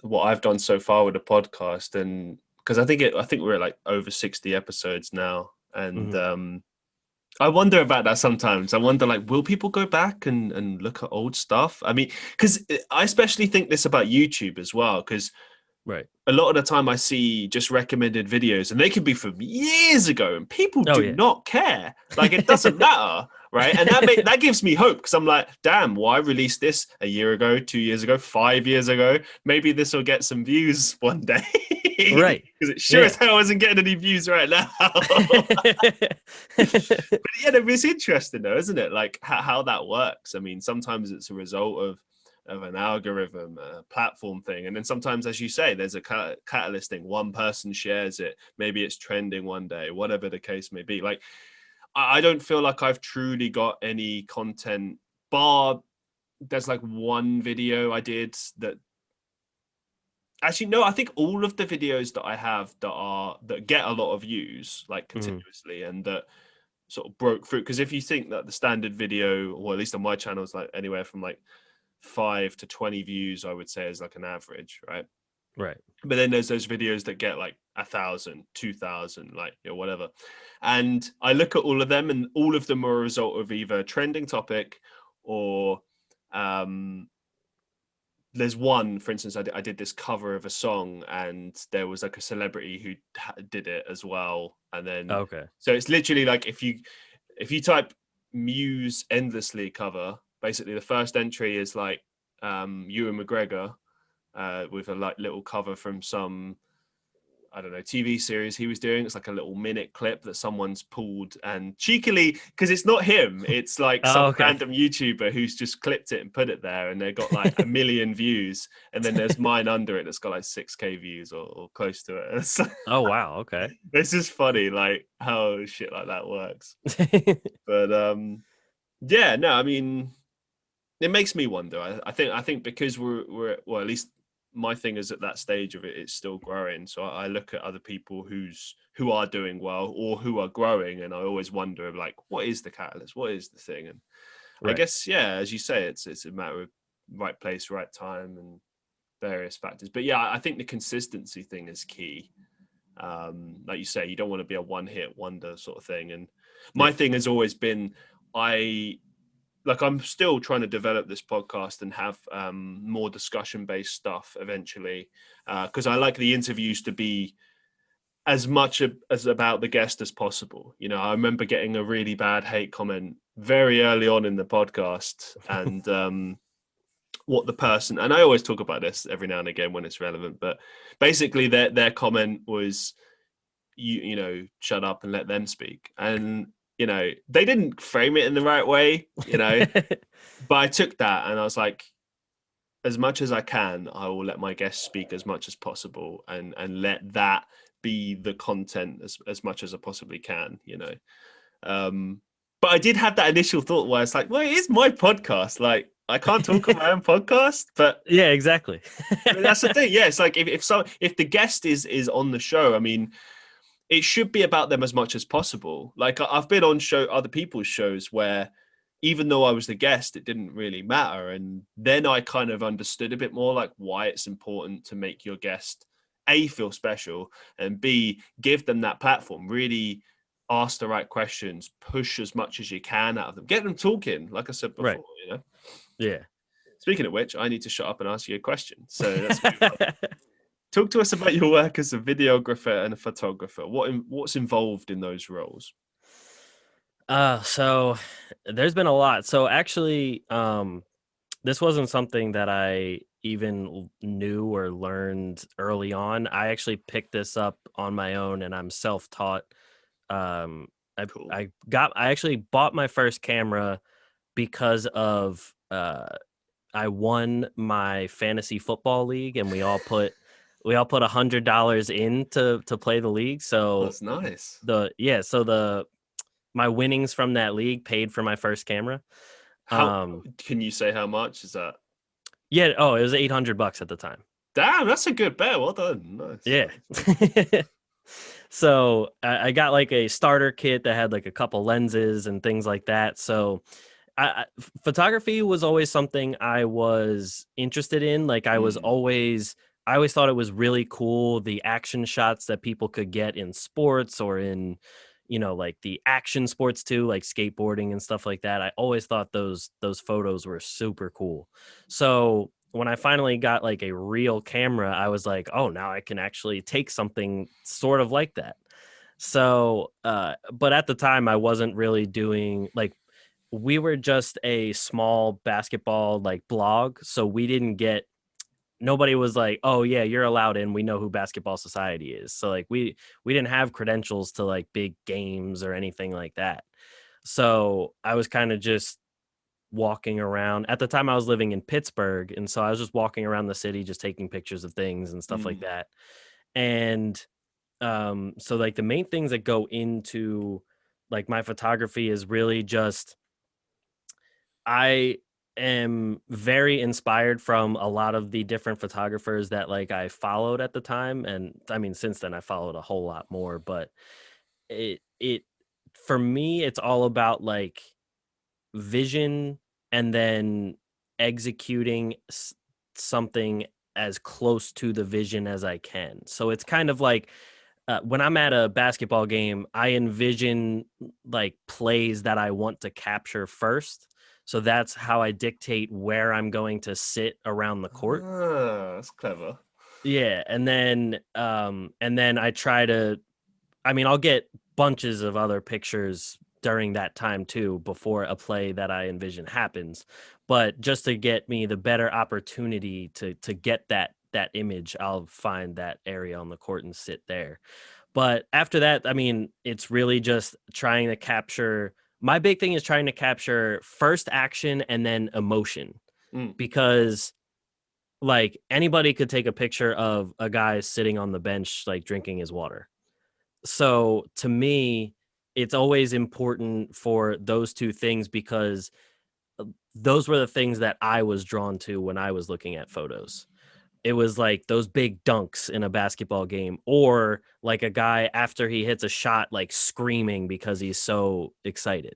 what I've done so far with the podcast, and because I think we're at like over 60 episodes now. And I wonder about that sometimes. I wonder, like, will people go back and look at old stuff? I mean, because I especially think this about YouTube as well, because right, a lot of the time I see just recommended videos and they could be from years ago and people do not care. Like, it doesn't matter, right? And that gives me hope, because I'm like, damn, well, I released this a year ago, 2 years ago, 5 years ago. Maybe this will get some views one day. Right. Because it sure as hell isn't getting any views right now. But yeah, it's interesting though, isn't it? Like how that works. I mean, sometimes it's a result of an algorithm, a platform thing. And then sometimes, as you say, there's a catalyst thing. One person shares it. Maybe it's trending one day, whatever the case may be. Like, I don't feel like I've truly got any content, bar there's like one video I did that Actually, no, I think all of the videos that I have that get a lot of views, like Mhm. continuously, and that sort of broke through. Because if you think that the standard video, or at least on my channel, is like anywhere from like 5 to 20 views, I would say is like an average, right? Right. But then there's those videos that get like 1,000, 2,000, like, you know, whatever. And I look at all of them, and all of them are a result of either trending topic or um there's one, for instance, I did this cover of a song, and there was like a celebrity who did it as well. And then, Okay. so it's literally like if you type Muse endlessly cover, basically the first entry is like Ewan McGregor with a like little cover from some, I don't know, TV series he was doing. It's like a little minute clip that someone's pulled and cheekily, because it's not him, it's like Oh, some okay. random YouTuber who's just clipped it and put it there, and they got like a million views. And then there's mine under it that's got like 6K views or close to it. Oh, wow. Okay. It's just funny, like how shit like that works. But yeah, no, I mean, it makes me wonder. I think because we're well, at least my thing is at that stage of it, it's still growing. So I look at other people who are doing well or who are growing, and I always wonder like, what is the catalyst? What is the thing? And I Right. guess, yeah, as you say, it's a matter of right place, right time, and various factors. But yeah, I think the consistency thing is key. Like you say, you don't want to be a one hit wonder sort of thing. And my Yeah. thing has always been, I'm still trying to develop this podcast and have more discussion based stuff eventually, because I like the interviews to be as much as about the guest as possible. You know, I remember getting a really bad hate comment very early on in the podcast, and what the person, and I always talk about this every now and again when it's relevant, but basically their comment was, you know, shut up and let them speak. And you know, they didn't frame it in the right way, you know. But I took that and I was like, as much as I can, I will let my guests speak as much as possible, and let that be the content as much as I possibly can, you know. But I ddid have that initial thought where it's like, well, it is my podcast. Like, I can't talk on my own podcast, but Yeah, exactly. I mean, that's the thing. Yeah, it's like if the guest is on the show, I mean, it should be about them as much as possible. Like I've been on other people's shows where even though I was the guest, it didn't really matter. And then I kind of understood a bit more like why it's important to make your guest A, feel special, and B, give them that platform. Really ask the right questions, push as much as you can out of them, get them talking, like I said Right. before, you know. Yeah. Speaking of which, I need to shut up and ask you a question. So let's move on. Talk to us about your work as a videographer and a photographer. What's involved in those roles? So there's been a lot. So actually, this wasn't something that I even knew or learned early on. I actually picked this up on my own, and I'm self-taught. Um, Cool. I actually bought my first camera because of I won my fantasy football league, and we all put $100 in to play the league. Oh, So that's nice. the my winnings from that league paid for my first camera. How Um, can you say how much is that? yeah. Oh, it was $800 at the time. Damn, that's a good bet. Well done. Nice, Yeah. nice. So I got like a starter kit that had like a couple lenses and things like that. So photography was always something I was interested in. Like I always thought it was really cool, the action shots that people could get in sports or in, like the action sports too, like skateboarding and stuff like that. I always thought those photos were super cool. So when I finally got like a real camera, I was like, oh, now I can actually take something sort of like that. So, but at the time I wasn't really doing like, we were just a small basketball like blog. So we didn't get, nobody was like, oh yeah, you're allowed in. We know who Basketball Society is. So like we didn't have credentials to like big games or anything like that. So I was kind of just walking around. At the time I was living in Pittsburgh, and so I was just walking around the city just taking pictures of things and stuff like Mm, that. And so like the main things that go into like my photography is really just I am very inspired from a lot of the different photographers that like I followed at the time, and I mean since then I followed a whole lot more, but it for me it's all about like vision and then executing something as close to the vision as I can. So it's kind of like when I'm at a basketball game, I envision like plays that I want to capture first. So that's how I dictate where I'm going to sit around the court. Ah, that's clever. Yeah, and then I try to, I mean, I'll get bunches of other pictures during that time too before a play that I envision happens. But just to get me the better opportunity to get that image, I'll find that area on the court and sit there. But after that, I mean, it's really just trying to capture. My big thing is trying to capture first action and then emotion, Mm. because like anybody could take a picture of a guy sitting on the bench like drinking his water. So to me, it's always important for those two things, because those were the things that I was drawn to when I was looking at photos. It was like those big dunks in a basketball game, or like a guy after he hits a shot like screaming because he's so excited.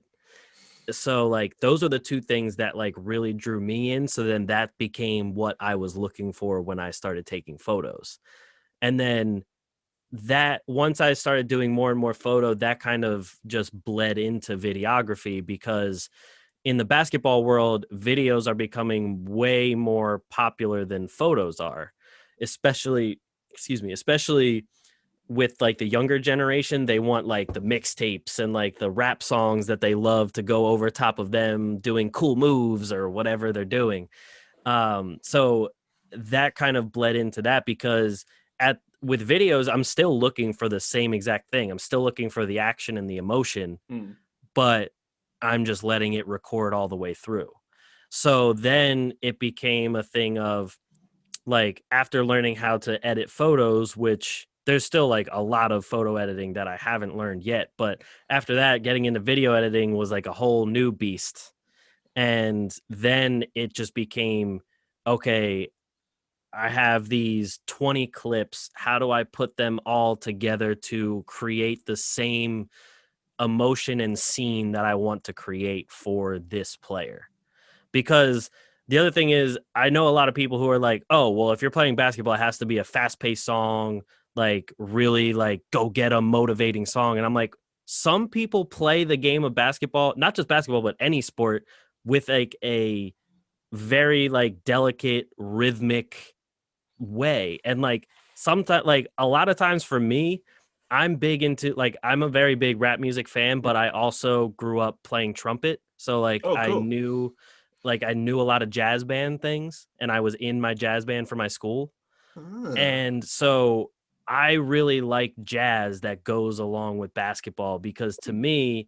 So like those are the two things that like really drew me in. So then that became what I was looking for when I started taking photos. And then that once I started doing more and more photo, that kind of just bled into videography, because in the basketball world, videos are becoming way more popular than photos are, especially, excuse me, especially with like the younger generation. They want like the mixtapes and like the rap songs that they love to go over top of them doing cool moves or whatever they're doing. So that kind of bled into that, because at with videos, I'm still looking for the same exact thing. I'm still looking for the action and the emotion, Mm. but I'm just letting it record all the way through. So then it became a thing of like, after learning how to edit photos, which there's still like a lot of photo editing that I haven't learned yet, but after that, getting into video editing was like a whole new beast. And then it just became, okay, I have these 20 clips. How do I put them all together to create the same emotion and scene that I want to create for this player? Because the other thing is, I know a lot of people who are like, oh, well, if you're playing basketball, it has to be a fast paced song, like really like go get a motivating song. And I'm like, some people play the game of basketball, not just basketball, but any sport, with like a very like delicate rhythmic way. And like sometimes, like a lot of times for me, I'm big into like, I'm a very big rap music fan, but I also grew up playing trumpet. So like Oh, cool. I knew a lot of jazz band things, and I was in my jazz band for my school. Ah. And so I really like jazz that goes along with basketball, because to me,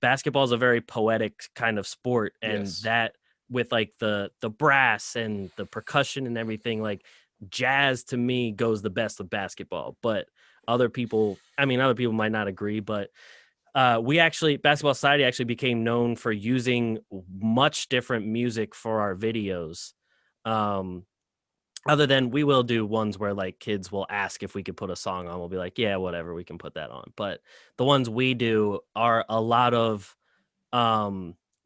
basketball is a very poetic kind of sport, and Yes. that with like the brass and the percussion and everything, like jazz to me goes the best with basketball. But other people might not agree, but we actually, Basketball Society actually became known for using much different music for our videos. Um, Other than, we will do ones where like kids will ask if we could put a song on. We'll be like, yeah, whatever, we can put that on. But the ones we do are a lot of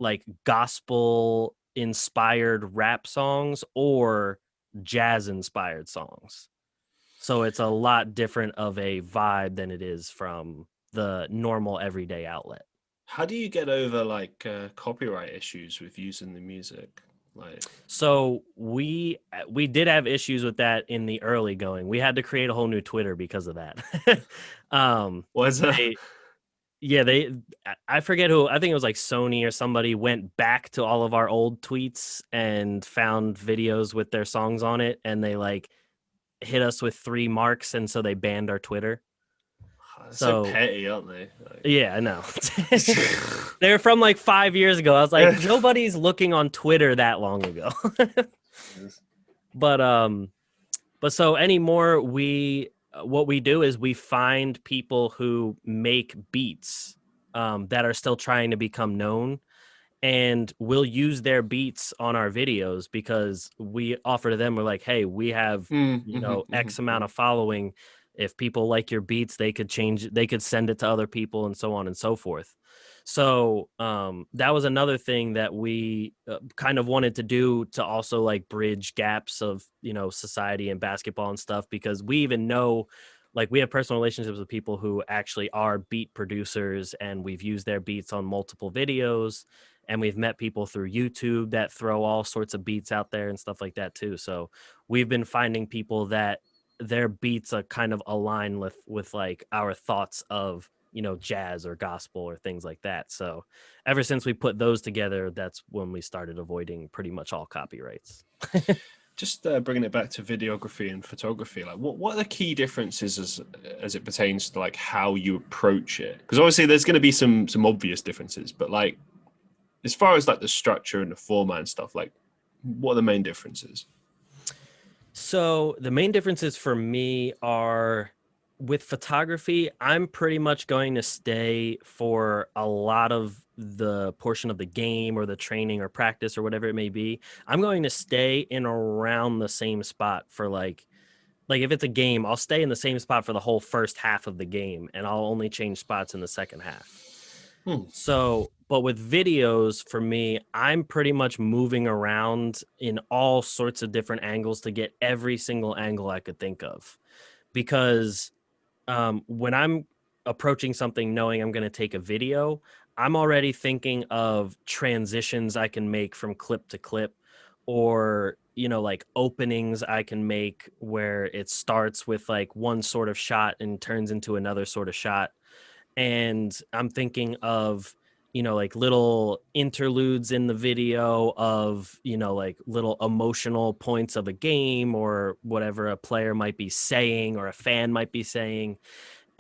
like gospel inspired rap songs or jazz inspired songs. So it's a lot different of a vibe than it is from the normal everyday outlet. How do you get over like copyright issues with using the music? Like, So we did have issues with that in the early going. We had to create a whole new Twitter because of that. um what is that? they Yeah, I forget who, I think it was like Sony or somebody went back to all of our old tweets and found videos with their songs on it, and they like hit us with 3 marks, and so they banned our Twitter. They're so So petty, aren't they? yeah, I know. They're from like 5 years ago. I was like, nobody's looking on Twitter that long ago. But so anymore, we what we do is we find people who make beats that are still trying to become known, and we'll use their beats on our videos because we offer to them, we're like, hey, we have, X amount of following. If people like your beats, they could send it to other people and so on and so forth. So that was another thing that we kind of wanted to do to also like bridge gaps of, society and basketball and stuff, because we even know, like, we have personal relationships with people who actually are beat producers, and we've used their beats on multiple videos, and we've met people through YouTube that throw all sorts of beats out there and stuff like that too. So we've been finding people that their beats are kind of align with like our thoughts of, jazz or gospel or things like that. So ever since we put those together, that's when we started avoiding pretty much all copyrights. Just bringing it back to videography and photography, like what are the key differences as it pertains to like how you approach it? Because obviously there's going to be some obvious differences, but like as far as like the structure and the format and stuff, like what are the main differences? So the main differences for me are, with photography, I'm pretty much going to stay for a lot of the portion of the game or the training or practice or whatever it may be. I'm going to stay in around the same spot for like if it's a game, I'll stay in the same spot for the whole first half of the game, and I'll only change spots in the second half. So, but with videos, for me, I'm pretty much moving around in all sorts of different angles to get every single angle I could think of. Because when I'm approaching something knowing I'm going to take a video, I'm already thinking of transitions I can make from clip to clip, or, like openings I can make where it starts with like one sort of shot and turns into another sort of shot. And I'm thinking of, like little interludes in the video of, like little emotional points of a game or whatever a player might be saying or a fan might be saying.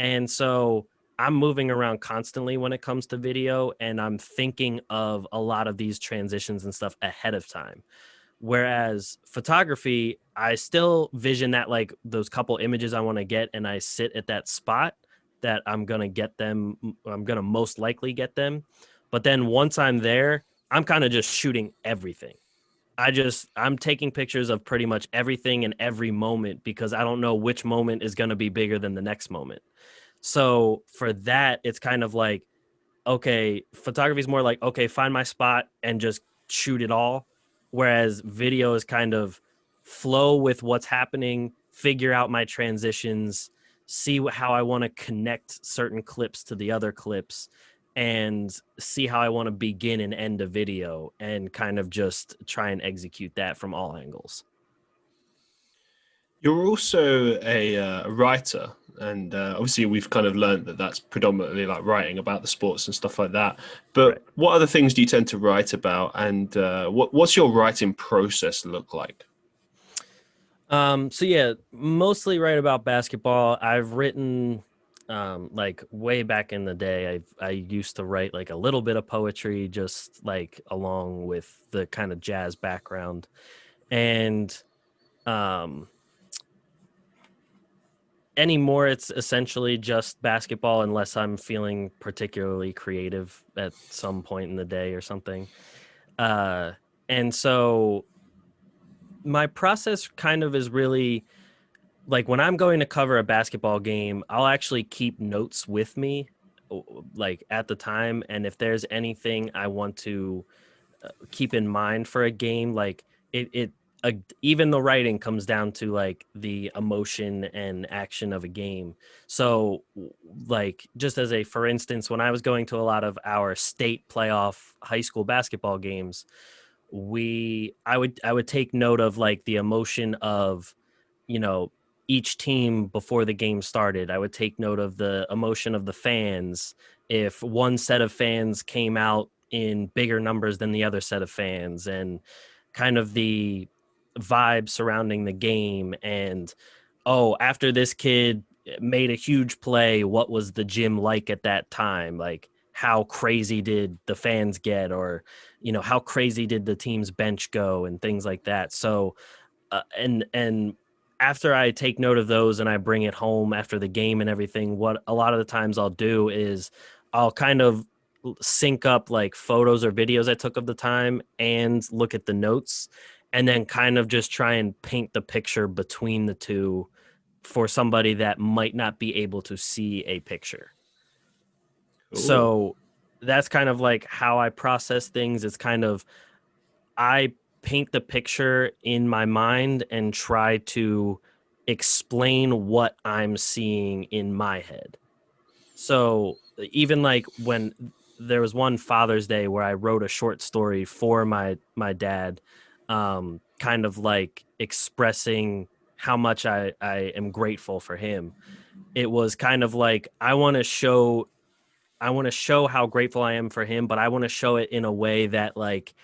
And so I'm moving around constantly when it comes to video, and I'm thinking of a lot of these transitions and stuff ahead of time. Whereas photography, I still vision that, like those couple images I want to get, and I sit at that spot that I'm going to get them. I'm going to most likely get them. But then once I'm there, I'm kind of just shooting everything. I'm taking pictures of pretty much everything in every moment, because I don't know which moment is going to be bigger than the next moment. So for that, it's kind of like, okay, photography is more like, okay, find my spot and just shoot it all. Whereas video is kind of flow with what's happening, figure out my transitions, see how I want to connect certain clips to the other clips, and see how I want to begin and end a video, and kind of just try and execute that from all angles. You're also a writer, and obviously we've kind of learned that that's predominantly like writing about the sports and stuff like that. But Right. what other things do you tend to write about, and what's your writing process look like? So yeah, mostly write about basketball. I've written like way back in the day, I used to write like a little bit of poetry, just like along with the kind of jazz background. And um anymore it's essentially just basketball, unless I'm feeling particularly creative at some point in the day or something. Uh and so my process kind of is really like, when I'm going to cover a basketball game, I'll actually keep notes with me, like at the time. And if there's anything I want to keep in mind for a game, like it even the writing comes down to like the emotion and action of a game. So, like, just as a for instance, when I was going to a lot of our state playoff high school basketball games, I would take note of like the emotion of, you know, each team before the game started. I would take note of the emotion of the fans. If one set of fans came out in bigger numbers than the other set of fans, and kind of the vibe surrounding the game. And, oh, after this kid made a huge play, what was the gym like at that time? Like, how crazy did the fans get? Or, how crazy did the team's bench go, and things like that. So, and after I take note of those and I bring it home after the game and everything, what a lot of the times I'll do is I'll kind of sync up like photos or videos I took of the time and look at the notes, and then kind of just try and paint the picture between the two for somebody that might not be able to see a picture. Cool. So that's kind of like how I process things. It's kind of, I paint the picture in my mind and try to explain what I'm seeing in my head. So even like when there was one Father's Day where I wrote a short story for my dad, kind of like expressing how much I am grateful for him. It was kind of like I want to show how grateful I am for him, but I want to show it in a way that like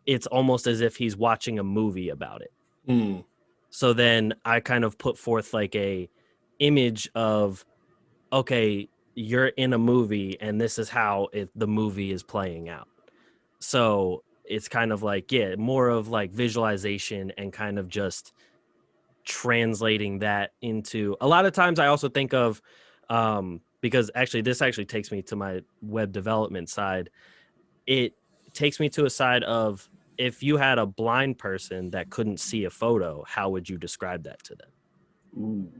it's almost as if he's watching a movie about it. Mm. So then I kind of put forth like a image of, okay, you're in a movie and this is how the movie is playing out. So it's kind of like, yeah, more of like visualization and kind of just translating that into, a lot of times I also think of, because actually this actually takes me to my web development side. It takes me to a side of, if you had a blind person that couldn't see a photo, how would you describe that to them? Ooh.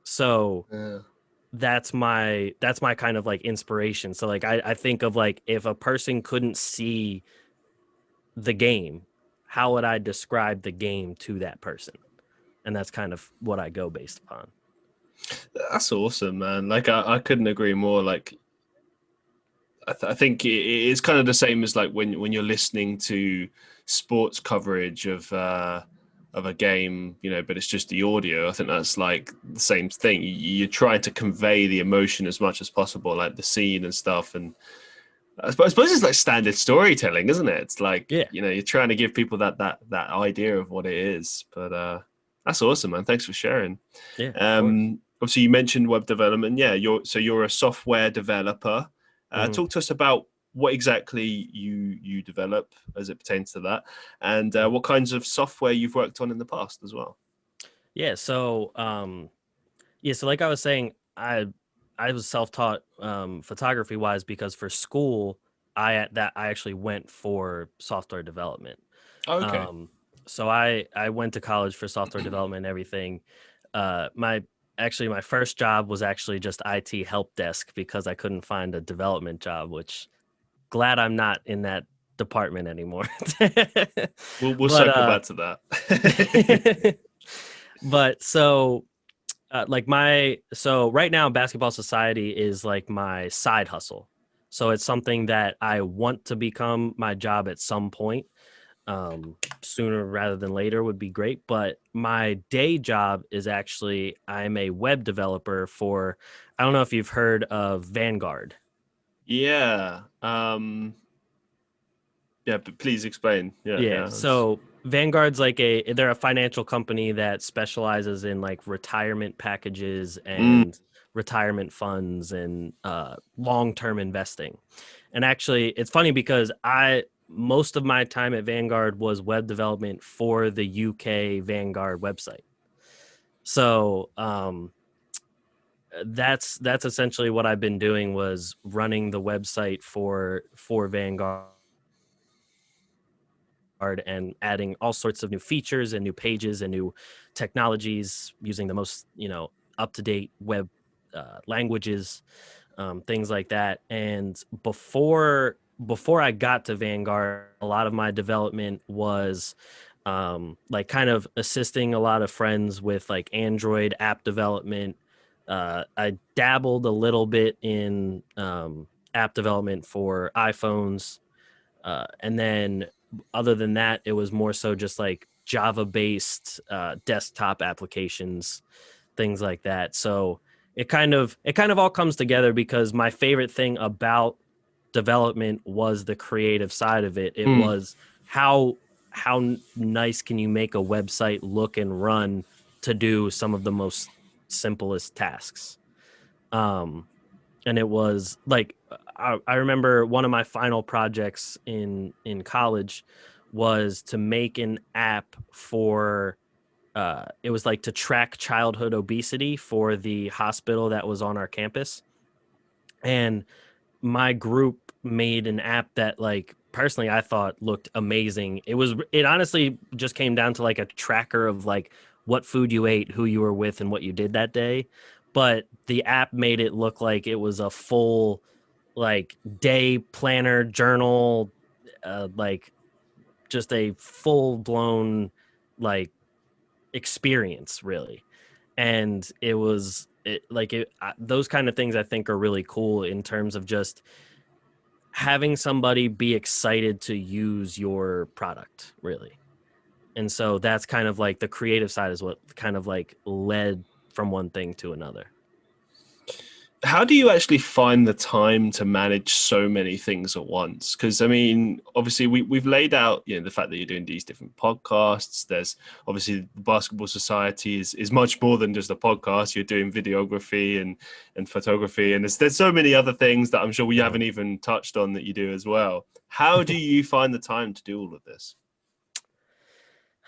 So Yeah. that's my kind of like inspiration. So like I think of like, if a person couldn't see the game, how would I describe the game to that person? And that's kind of what I go based upon. That's awesome, man. Like I couldn't agree more. Like I think it's kind of the same as like when you're listening to sports coverage of a game, you know, but it's just the audio. I think that's like the same thing. You're trying to convey the emotion as much as possible, like the scene and stuff. And I suppose it's like standard storytelling, isn't it? It's like, Yeah. you know, you're trying to give people that idea of what it is. But that's awesome, man. Thanks for sharing. Yeah, of course. Obviously, you mentioned web development. Yeah, you're a software developer. Mhm. Talk to us about what exactly you develop as it pertains to that, and what kinds of software you've worked on in the past as well. Yeah, so so like I was saying, I was self-taught photography wise, because for school I actually went for software development. Okay. Um, so I went to college for software development and everything. My actually my first job was actually just IT help desk because I couldn't find a development job, which glad I'm not in that department anymore. We'll But circle back to that. but so like so right now Basketball Society is like my side hustle. So it's something that I want to become my job at some point. Sooner rather than later would be great, but my day job is actually, I'm a web developer for, I don't know if you've heard of Vanguard. Yeah. Yeah, but please explain. Yeah, Yeah, yeah. so Vanguard's like they're a financial company that specializes in like retirement packages Mm, and retirement funds and long-term investing. And actually, it's funny because most of my time at Vanguard was web development for the UK Vanguard website. So that's essentially what I've been doing, was running the website for Vanguard and adding all sorts of new features and new pages and new technologies using the most, up to date web languages, things like that. And before I got to Vanguard, a lot of my development was like kind of assisting a lot of friends with like Android app development. I dabbled a little bit in app development for iPhones. And then other than that, it was more so just like Java based desktop applications, things like that. So it kind of all comes together, because my favorite thing about development was the creative side of it. It mm. was how nice can you make a website look and run to do some of the most simplest tasks. Um, and it was like, I remember one of my final projects in college was to make an app for it was like to track childhood obesity for the hospital that was on our campus. And my group made an app that like personally I thought looked amazing. It honestly just came down to like a tracker of like what food you ate, who you were with, and what you did that day. But the app made it look like it was a full like day planner journal, like just a full blown like experience really. And those kind of things I think are really cool in terms of just having somebody be excited to use your product really. And so that's kind of like the creative side is what kind of like led from one thing to another. How do you actually find the time to manage so many things at once? Because I mean, obviously we've laid out, the fact that you're doing these different podcasts. There's obviously the Basketball Society is much more than just a podcast. You're doing videography and photography, and there's so many other things that I'm sure we haven't even touched on that you do as well. How do you find the time to do all of this?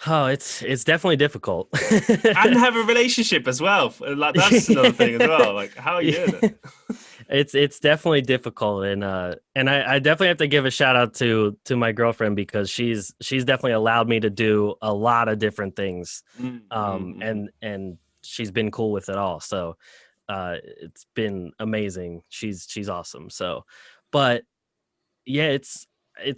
Oh, it's definitely difficult. And have a relationship as well. Like that's another thing as well. Like, how are you doing it? It's definitely difficult, and I definitely have to give a shout out to my girlfriend because she's definitely allowed me to do a lot of different things, and she's been cool with it all. So it's been amazing. She's awesome. So, but yeah, it's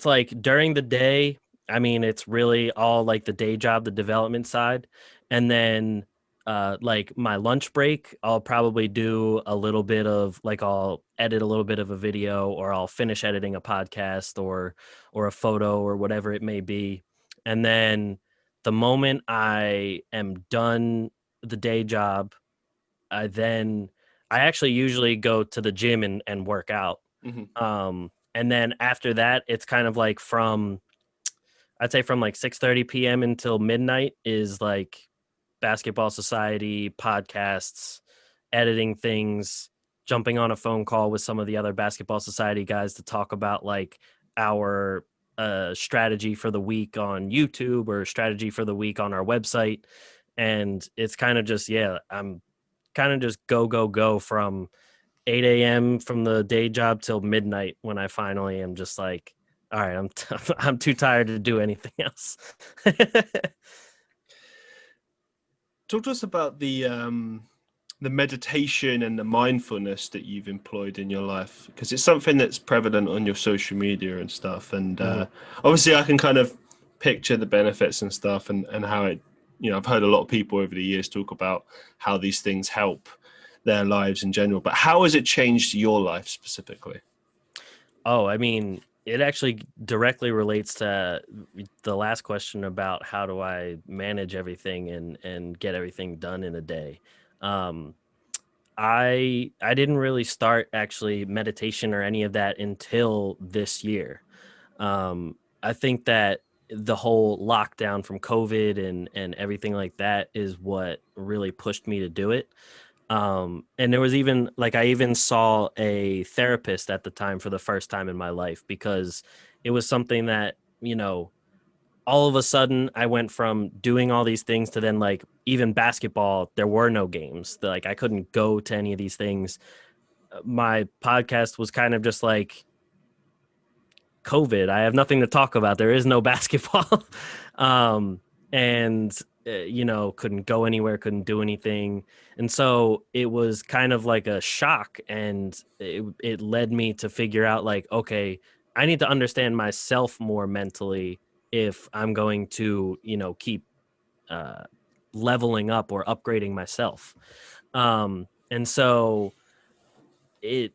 like during the day, I mean, it's really all like the day job, the development side. And then like my lunch break, I'll probably do a little bit of like I'll edit a little bit of a video or I'll finish editing a podcast or a photo or whatever it may be. And then the moment I am done the day job, I actually usually go to the gym and work out. Mm-hmm. And then after that, it's kind of like I'd say from like 6:30 p.m. until midnight is like basketball society, podcasts, editing things, jumping on a phone call with some of the other basketball society guys to talk about like our strategy for the week on YouTube or strategy for the week on our website. And it's kind of just, yeah, I'm kind of just go from 8 a.m. from the day job till midnight when I finally am just like, all right, I'm too tired to do anything else. Talk to us about the meditation and the mindfulness that you've employed in your life, because it's something that's prevalent on your social media and stuff. And obviously, I can kind of picture the benefits and stuff, and how it. I've heard a lot of people over the years talk about how these things help their lives in general. But how has it changed your life specifically? Oh, I mean, it actually directly relates to the last question about how do I manage everything and get everything done in a day. Um, I didn't really start actually meditation or any of that until this year. I think that the whole lockdown from COVID and everything like that is what really pushed me to do it. And there was even like I even saw a therapist at the time for the first time in my life because it was something that, all of a sudden I went from doing all these things to then like even basketball, there were no games. Like I couldn't go to any of these things. My podcast was kind of just like COVID. I have nothing to talk about. There is no basketball. And couldn't go anywhere, couldn't do anything. And so it was kind of like a shock, and it led me to figure out like, okay, I need to understand myself more mentally if I'm going to, keep uh, leveling up or upgrading myself. And so it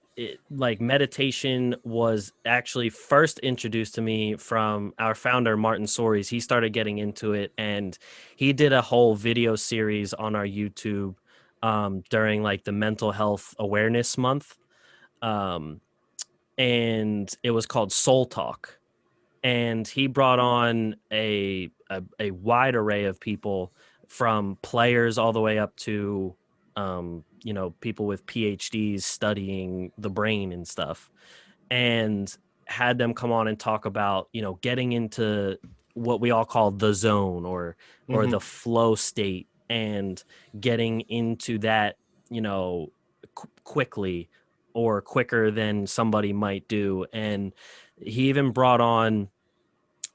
like meditation was actually first introduced to me from our founder Martin Sories. He started getting into it and he did a whole video series on our YouTube during like the mental health awareness month, um, and it was called Soul Talk. And he brought on a wide array of people, from players all the way up to people with PhDs studying the brain and stuff, and had them come on and talk about getting into what we all call the zone or the flow state, and getting into that quickly, or quicker than somebody might do. And he even brought on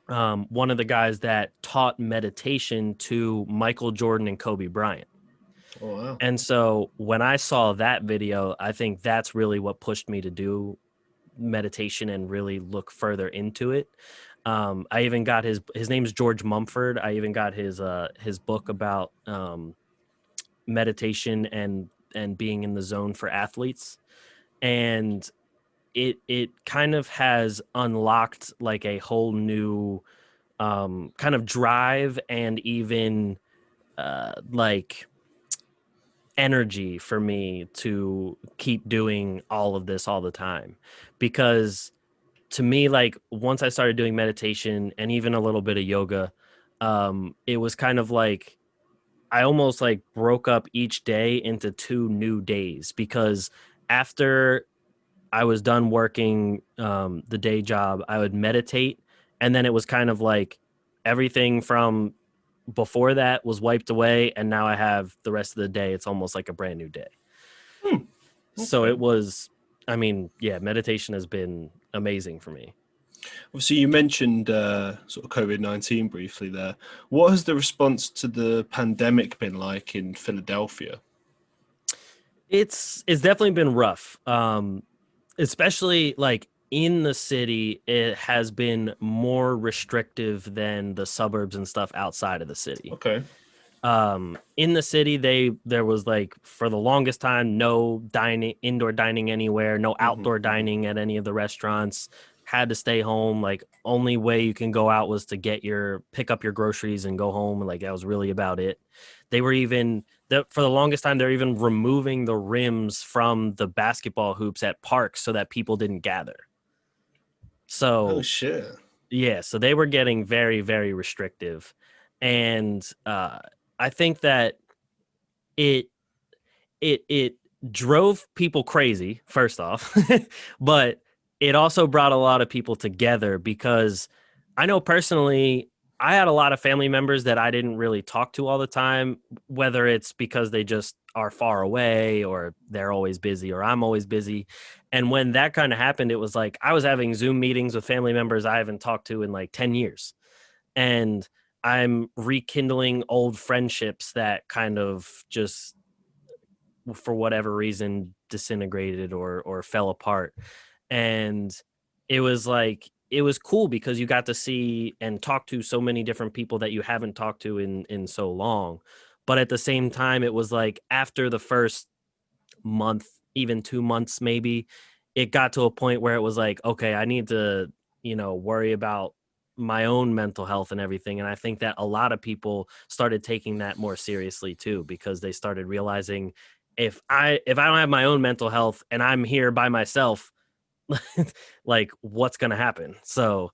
one of the guys that taught meditation to Michael Jordan and Kobe Bryant. Oh, wow. And so when I saw that video, I think that's really what pushed me to do meditation and really look further into it. I even got his name's George Mumford. I even got his book about meditation and being in the zone for athletes. And it kind of has unlocked like a whole new kind of drive and even like energy for me to keep doing all of this all the time. Because to me, like once I started doing meditation and even a little bit of yoga, it was kind of like I almost like broke up each day into 2 new days, because after I was done working the day job, I would meditate, and then it was kind of like everything from before that was wiped away, and now I have the rest of the day. It's almost like a brand new day. So Okay. it was, I mean, yeah, meditation has been amazing for me. Obviously, you mentioned sort of COVID-19 briefly there. What has the response to the pandemic been like in Philadelphia? It's definitely been rough. Especially like in the city, it has been more restrictive than the suburbs and stuff outside of the city. Okay. In the city, there was like for the longest time no dining, indoor dining anywhere, no outdoor dining at any of the restaurants. Had to stay home. Like only way you can go out was to pick up your groceries and go home. Like that was really about it. They were even for the longest time they're even removing the rims from the basketball hoops at parks so that people didn't gather. Oh, So shit. yeah, so they were getting very, very restrictive. And I think that it it drove people crazy, first off, but it also brought a lot of people together, because I know personally I had a lot of family members that I didn't really talk to all the time, whether it's because they just are far away or they're always busy or I'm always busy. And when that kind of happened, it was like I was having Zoom meetings with family members I haven't talked to in like 10 years. And I'm rekindling old friendships that kind of just for whatever reason disintegrated or fell apart. And it was like it was cool because you got to see and talk to so many different people that you haven't talked to in so long. But at the same time, it was like after the first month, even 2 months maybe, it got to a point where it was like, okay, I need to, worry about my own mental health and everything. And I think that a lot of people started taking that more seriously too, because they started realizing if I don't have my own mental health and I'm here by myself, like what's going to happen? So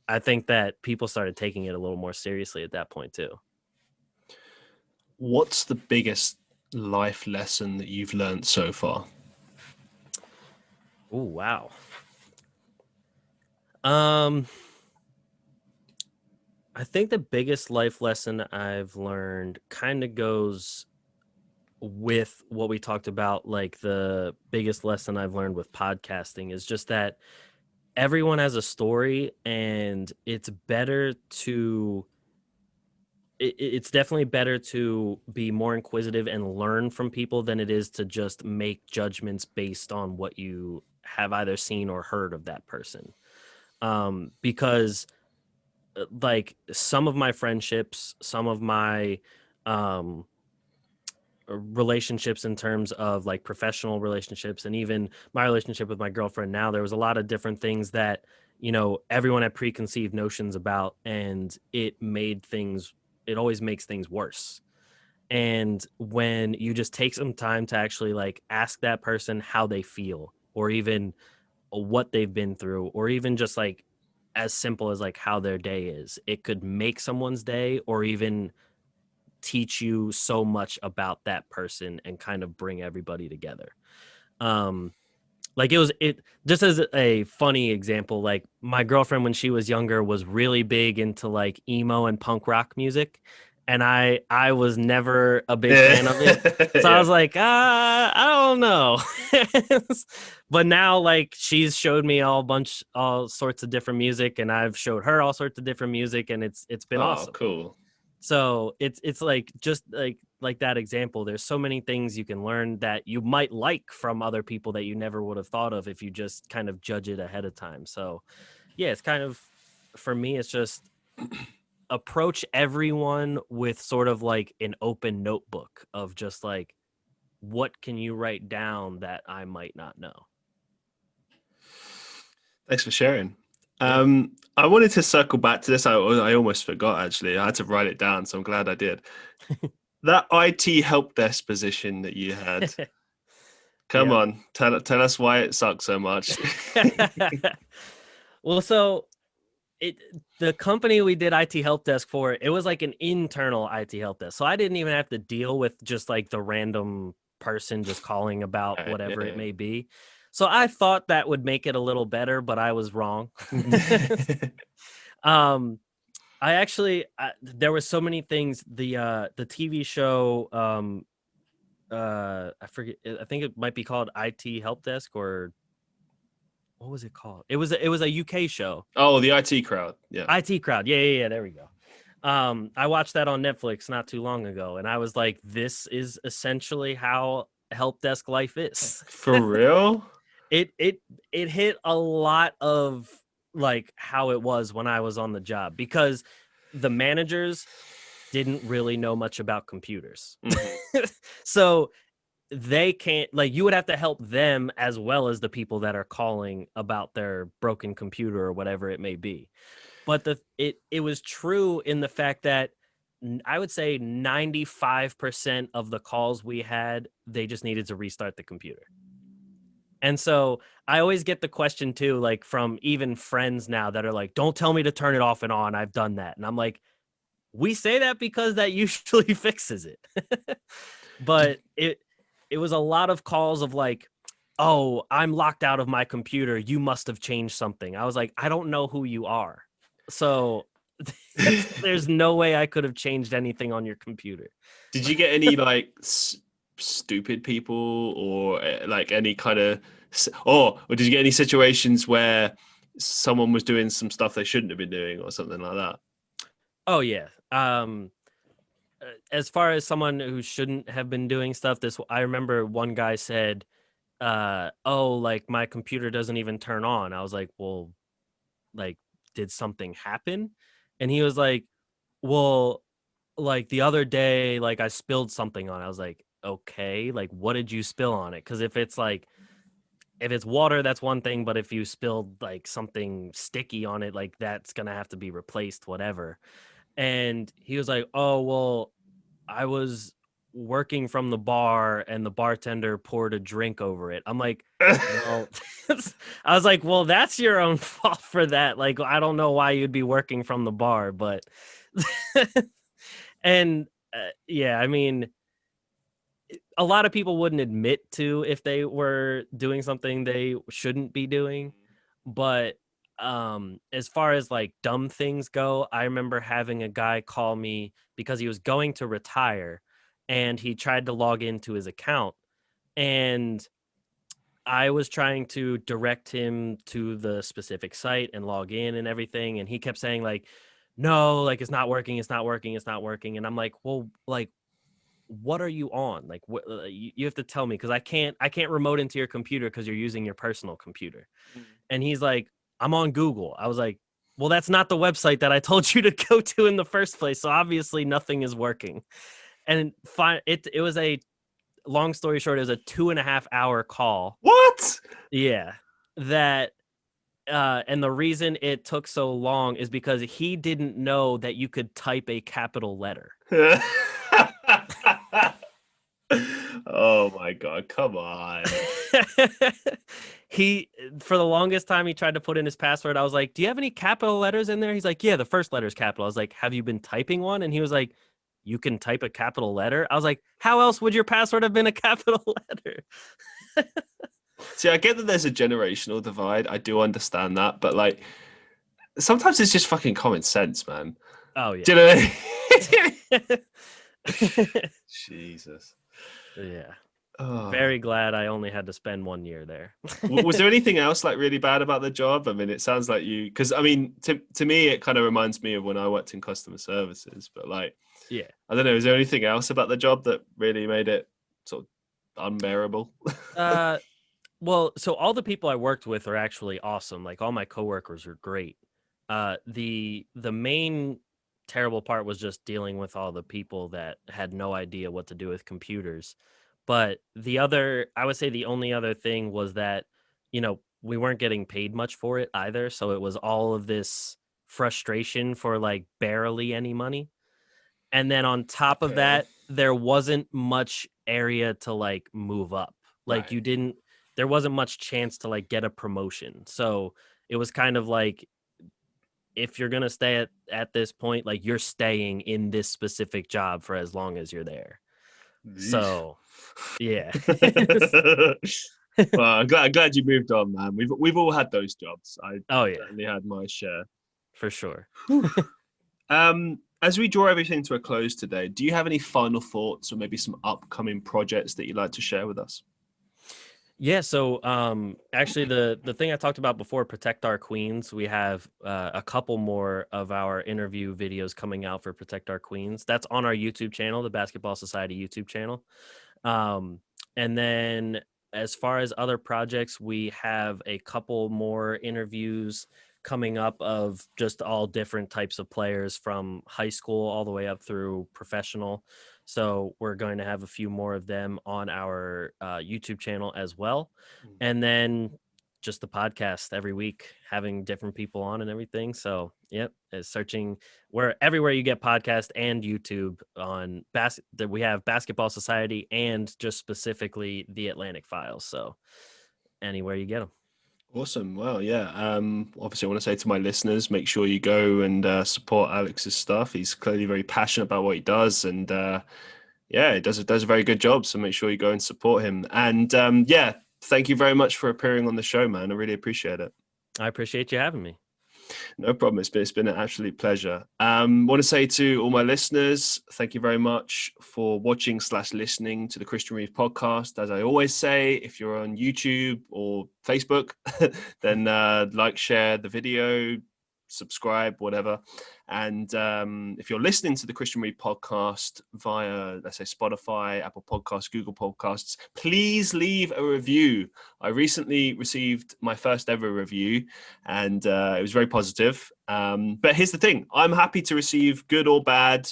I think that people started taking it a little more seriously at that point too. What's the biggest life lesson that you've learned so far? Oh, wow. I think the biggest life lesson I've learned kind of goes with what we talked about. Like the biggest lesson I've learned with podcasting is just that everyone has a story, and it's definitely better to be more inquisitive and learn from people than it is to just make judgments based on what you have either seen or heard of that person. Because like some of my friendships, some of my um, relationships in terms of like professional relationships, and even my relationship with my girlfriend now, there was a lot of different things that, everyone had preconceived notions about, and it always makes things worse. And when you just take some time to actually like ask that person how they feel, or even what they've been through, or even just like as simple as like how their day is, it could make someone's day or even teach you so much about that person and kind of bring everybody together. Um, like it just as a funny example, like my girlfriend when she was younger was really big into like emo and punk rock music. and I was never a big fan of it. So I Yeah. was like, I don't know. But now, like, she's showed me all sorts of different music, and I've showed her all sorts of different music, and it's been Oh, awesome. cool. So it's like just like that example. There's so many things you can learn that you might like from other people that you never would have thought of if you just kind of judge it ahead of time. So yeah, it's kind of, for me, it's just approach everyone with sort of like an open notebook of just like, what can you write down that I might not know? Thanks for sharing. Yeah. I wanted to circle back to this. I almost forgot actually. I had to write it down, so I'm glad I did. That IT help desk position that you had. Come Yep. on, tell us why it sucks so much. Well, so it the company we did IT help desk for, it was like an internal IT help desk. So I didn't even have to deal with just like the random person just calling about Right, whatever it yeah, may be. So I thought that would make it a little better, but I was wrong. yeah. um I actually there were so many things. The TV show, I forget, I think it might be called IT help desk, or what was it called? It was a UK show. Oh, the IT crowd. Yeah. IT Crowd. Yeah. There we go. I watched that on Netflix not too long ago, and I was like, this is essentially how help desk life is. For real? It hit a lot of like how it was when I was on the job, because the managers didn't really know much about computers. Hmm. So they can't, like, you would have to help them as well as the people that are calling about their broken computer or whatever it may be. But it was true in the fact that I would say 95% of the calls we had, they just needed to restart the computer. And so I always get the question too, like from even friends now that are like, don't tell me to turn it off and on. I've done that. And I'm like, we say that because that usually fixes it. Did, But it was a lot of calls of like, oh, I'm locked out of my computer. You must have changed something. I was like, I don't know who you are. So there's no way I could have changed anything on your computer. did you get any like stupid people or like any kind of or did you get any situations where someone was doing some stuff they shouldn't have been doing or something like that? Oh yeah. As far as someone who shouldn't have been doing stuff, this, I remember one guy said, oh, like my computer doesn't even turn on. I was like, well, like, did something happen? And he was like, well, like the other day, like I spilled something on it. I was like, okay, like what did you spill on it? Because if it's like, if it's water, that's one thing, but if you spilled like something sticky on it, like that's gonna have to be replaced, whatever. And he was like, oh well, I was working from the bar and the bartender poured a drink over it. I'm like, well, I was like, well, that's your own fault for that. Like, I don't know why you'd be working from the bar, but and yeah, I mean, a lot of people wouldn't admit to if they were doing something they shouldn't be doing. But as far as like dumb things go, I remember having a guy call me because he was going to retire and he tried to log into his account, and I was trying to direct him to the specific site and log in and everything, and he kept saying like, no, like it's not working, it's not working, it's not working. And I'm like, well, like, what are you on? Like, what, you have to tell me, because I can't remote into your computer because you're using your personal computer. And he's like, I'm on Google. I was like, well, that's not the website that I told you to go to in the first place, so obviously nothing is working. And it was a, long story short, it was a 2.5 hour call. What? Yeah, that and the reason it took so long is because he didn't know that you could type a capital letter. Oh my god, come on. He, for the longest time, he tried to put in his password. I was like, do you have any capital letters in there? He's like, yeah, the first letter is capital. I was like, have you been typing one? And he was like, you can type a capital letter? I was like, how else would your password have been a capital letter? See, I get that there's a generational divide. I do understand that, but like sometimes it's just fucking common sense, man. Oh Do yeah. you know what I mean? Jesus. Yeah. Oh. Very glad I only had to spend 1 year there. Was there anything else like really bad about the job? I mean, it sounds like because I mean, to me, it kind of reminds me of when I worked in customer services. But like, Yeah. I don't know. Is there anything else about the job that really made it sort of unbearable? Well, so all the people I worked with are actually awesome. Like all my coworkers are great. The main terrible part was just dealing with all the people that had no idea what to do with computers. But I would say the only other thing was that, we weren't getting paid much for it either. So it was all of this frustration for like barely any money. And then on top of Okay. that, there wasn't much area to like move up. Like Right. there wasn't much chance to like get a promotion. So it was kind of like, if you're gonna stay at this point, like you're staying in this specific job for as long as you're there. Yeesh. So yeah. Well, I'm glad you moved on, man. We've all had those jobs. I Oh yeah, certainly had my share. for sure. As we draw everything to a close today, do you have any final thoughts or maybe some upcoming projects that you'd like to share with us? Yeah, so actually the thing I talked about before, Protect Our Queens, we have a couple more of our interview videos coming out for Protect Our Queens. That's on our YouTube channel, the Basketball Society YouTube channel. Um, and then as far as other projects, we have a couple more interviews coming up of just all different types of players from high school all the way up through professional. So we're going to have a few more of them on our YouTube channel as well. And then just the podcast every week, having different people on and everything. So, yep, searching where everywhere you get podcast and YouTube on that we have Basketball Society and just specifically the Atlantic Files. So, anywhere you get them. Awesome. Well, yeah. Obviously, I want to say to my listeners, make sure you go and support Alex's stuff. He's clearly very passionate about what he does, and yeah, he does a very good job. So make sure you go and support him. And yeah, thank you very much for appearing on the show, man. I really appreciate it. I appreciate you having me. No problem. It's been an absolute pleasure. Want to say to all my listeners, thank you very much for watching/listening to the Christian Reeve podcast. As I always say, if you're on YouTube or Facebook, then like, share the video, subscribe, whatever. And if you're listening to the Christian Reeve podcast via, let's say, Spotify, Apple Podcasts, Google Podcasts, please leave a review. I recently received my first ever review, and it was very positive. But here's the thing: I'm happy to receive good or bad,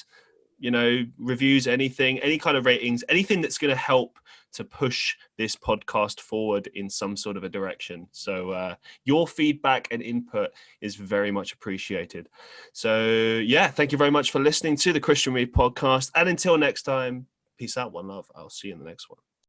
reviews, anything, any kind of ratings, anything that's going to help to push this podcast forward in some sort of a direction. So your feedback and input is very much appreciated. So yeah, thank you very much for listening to the Christian Reeve podcast. And until next time, peace out, one love. I'll see you in the next one.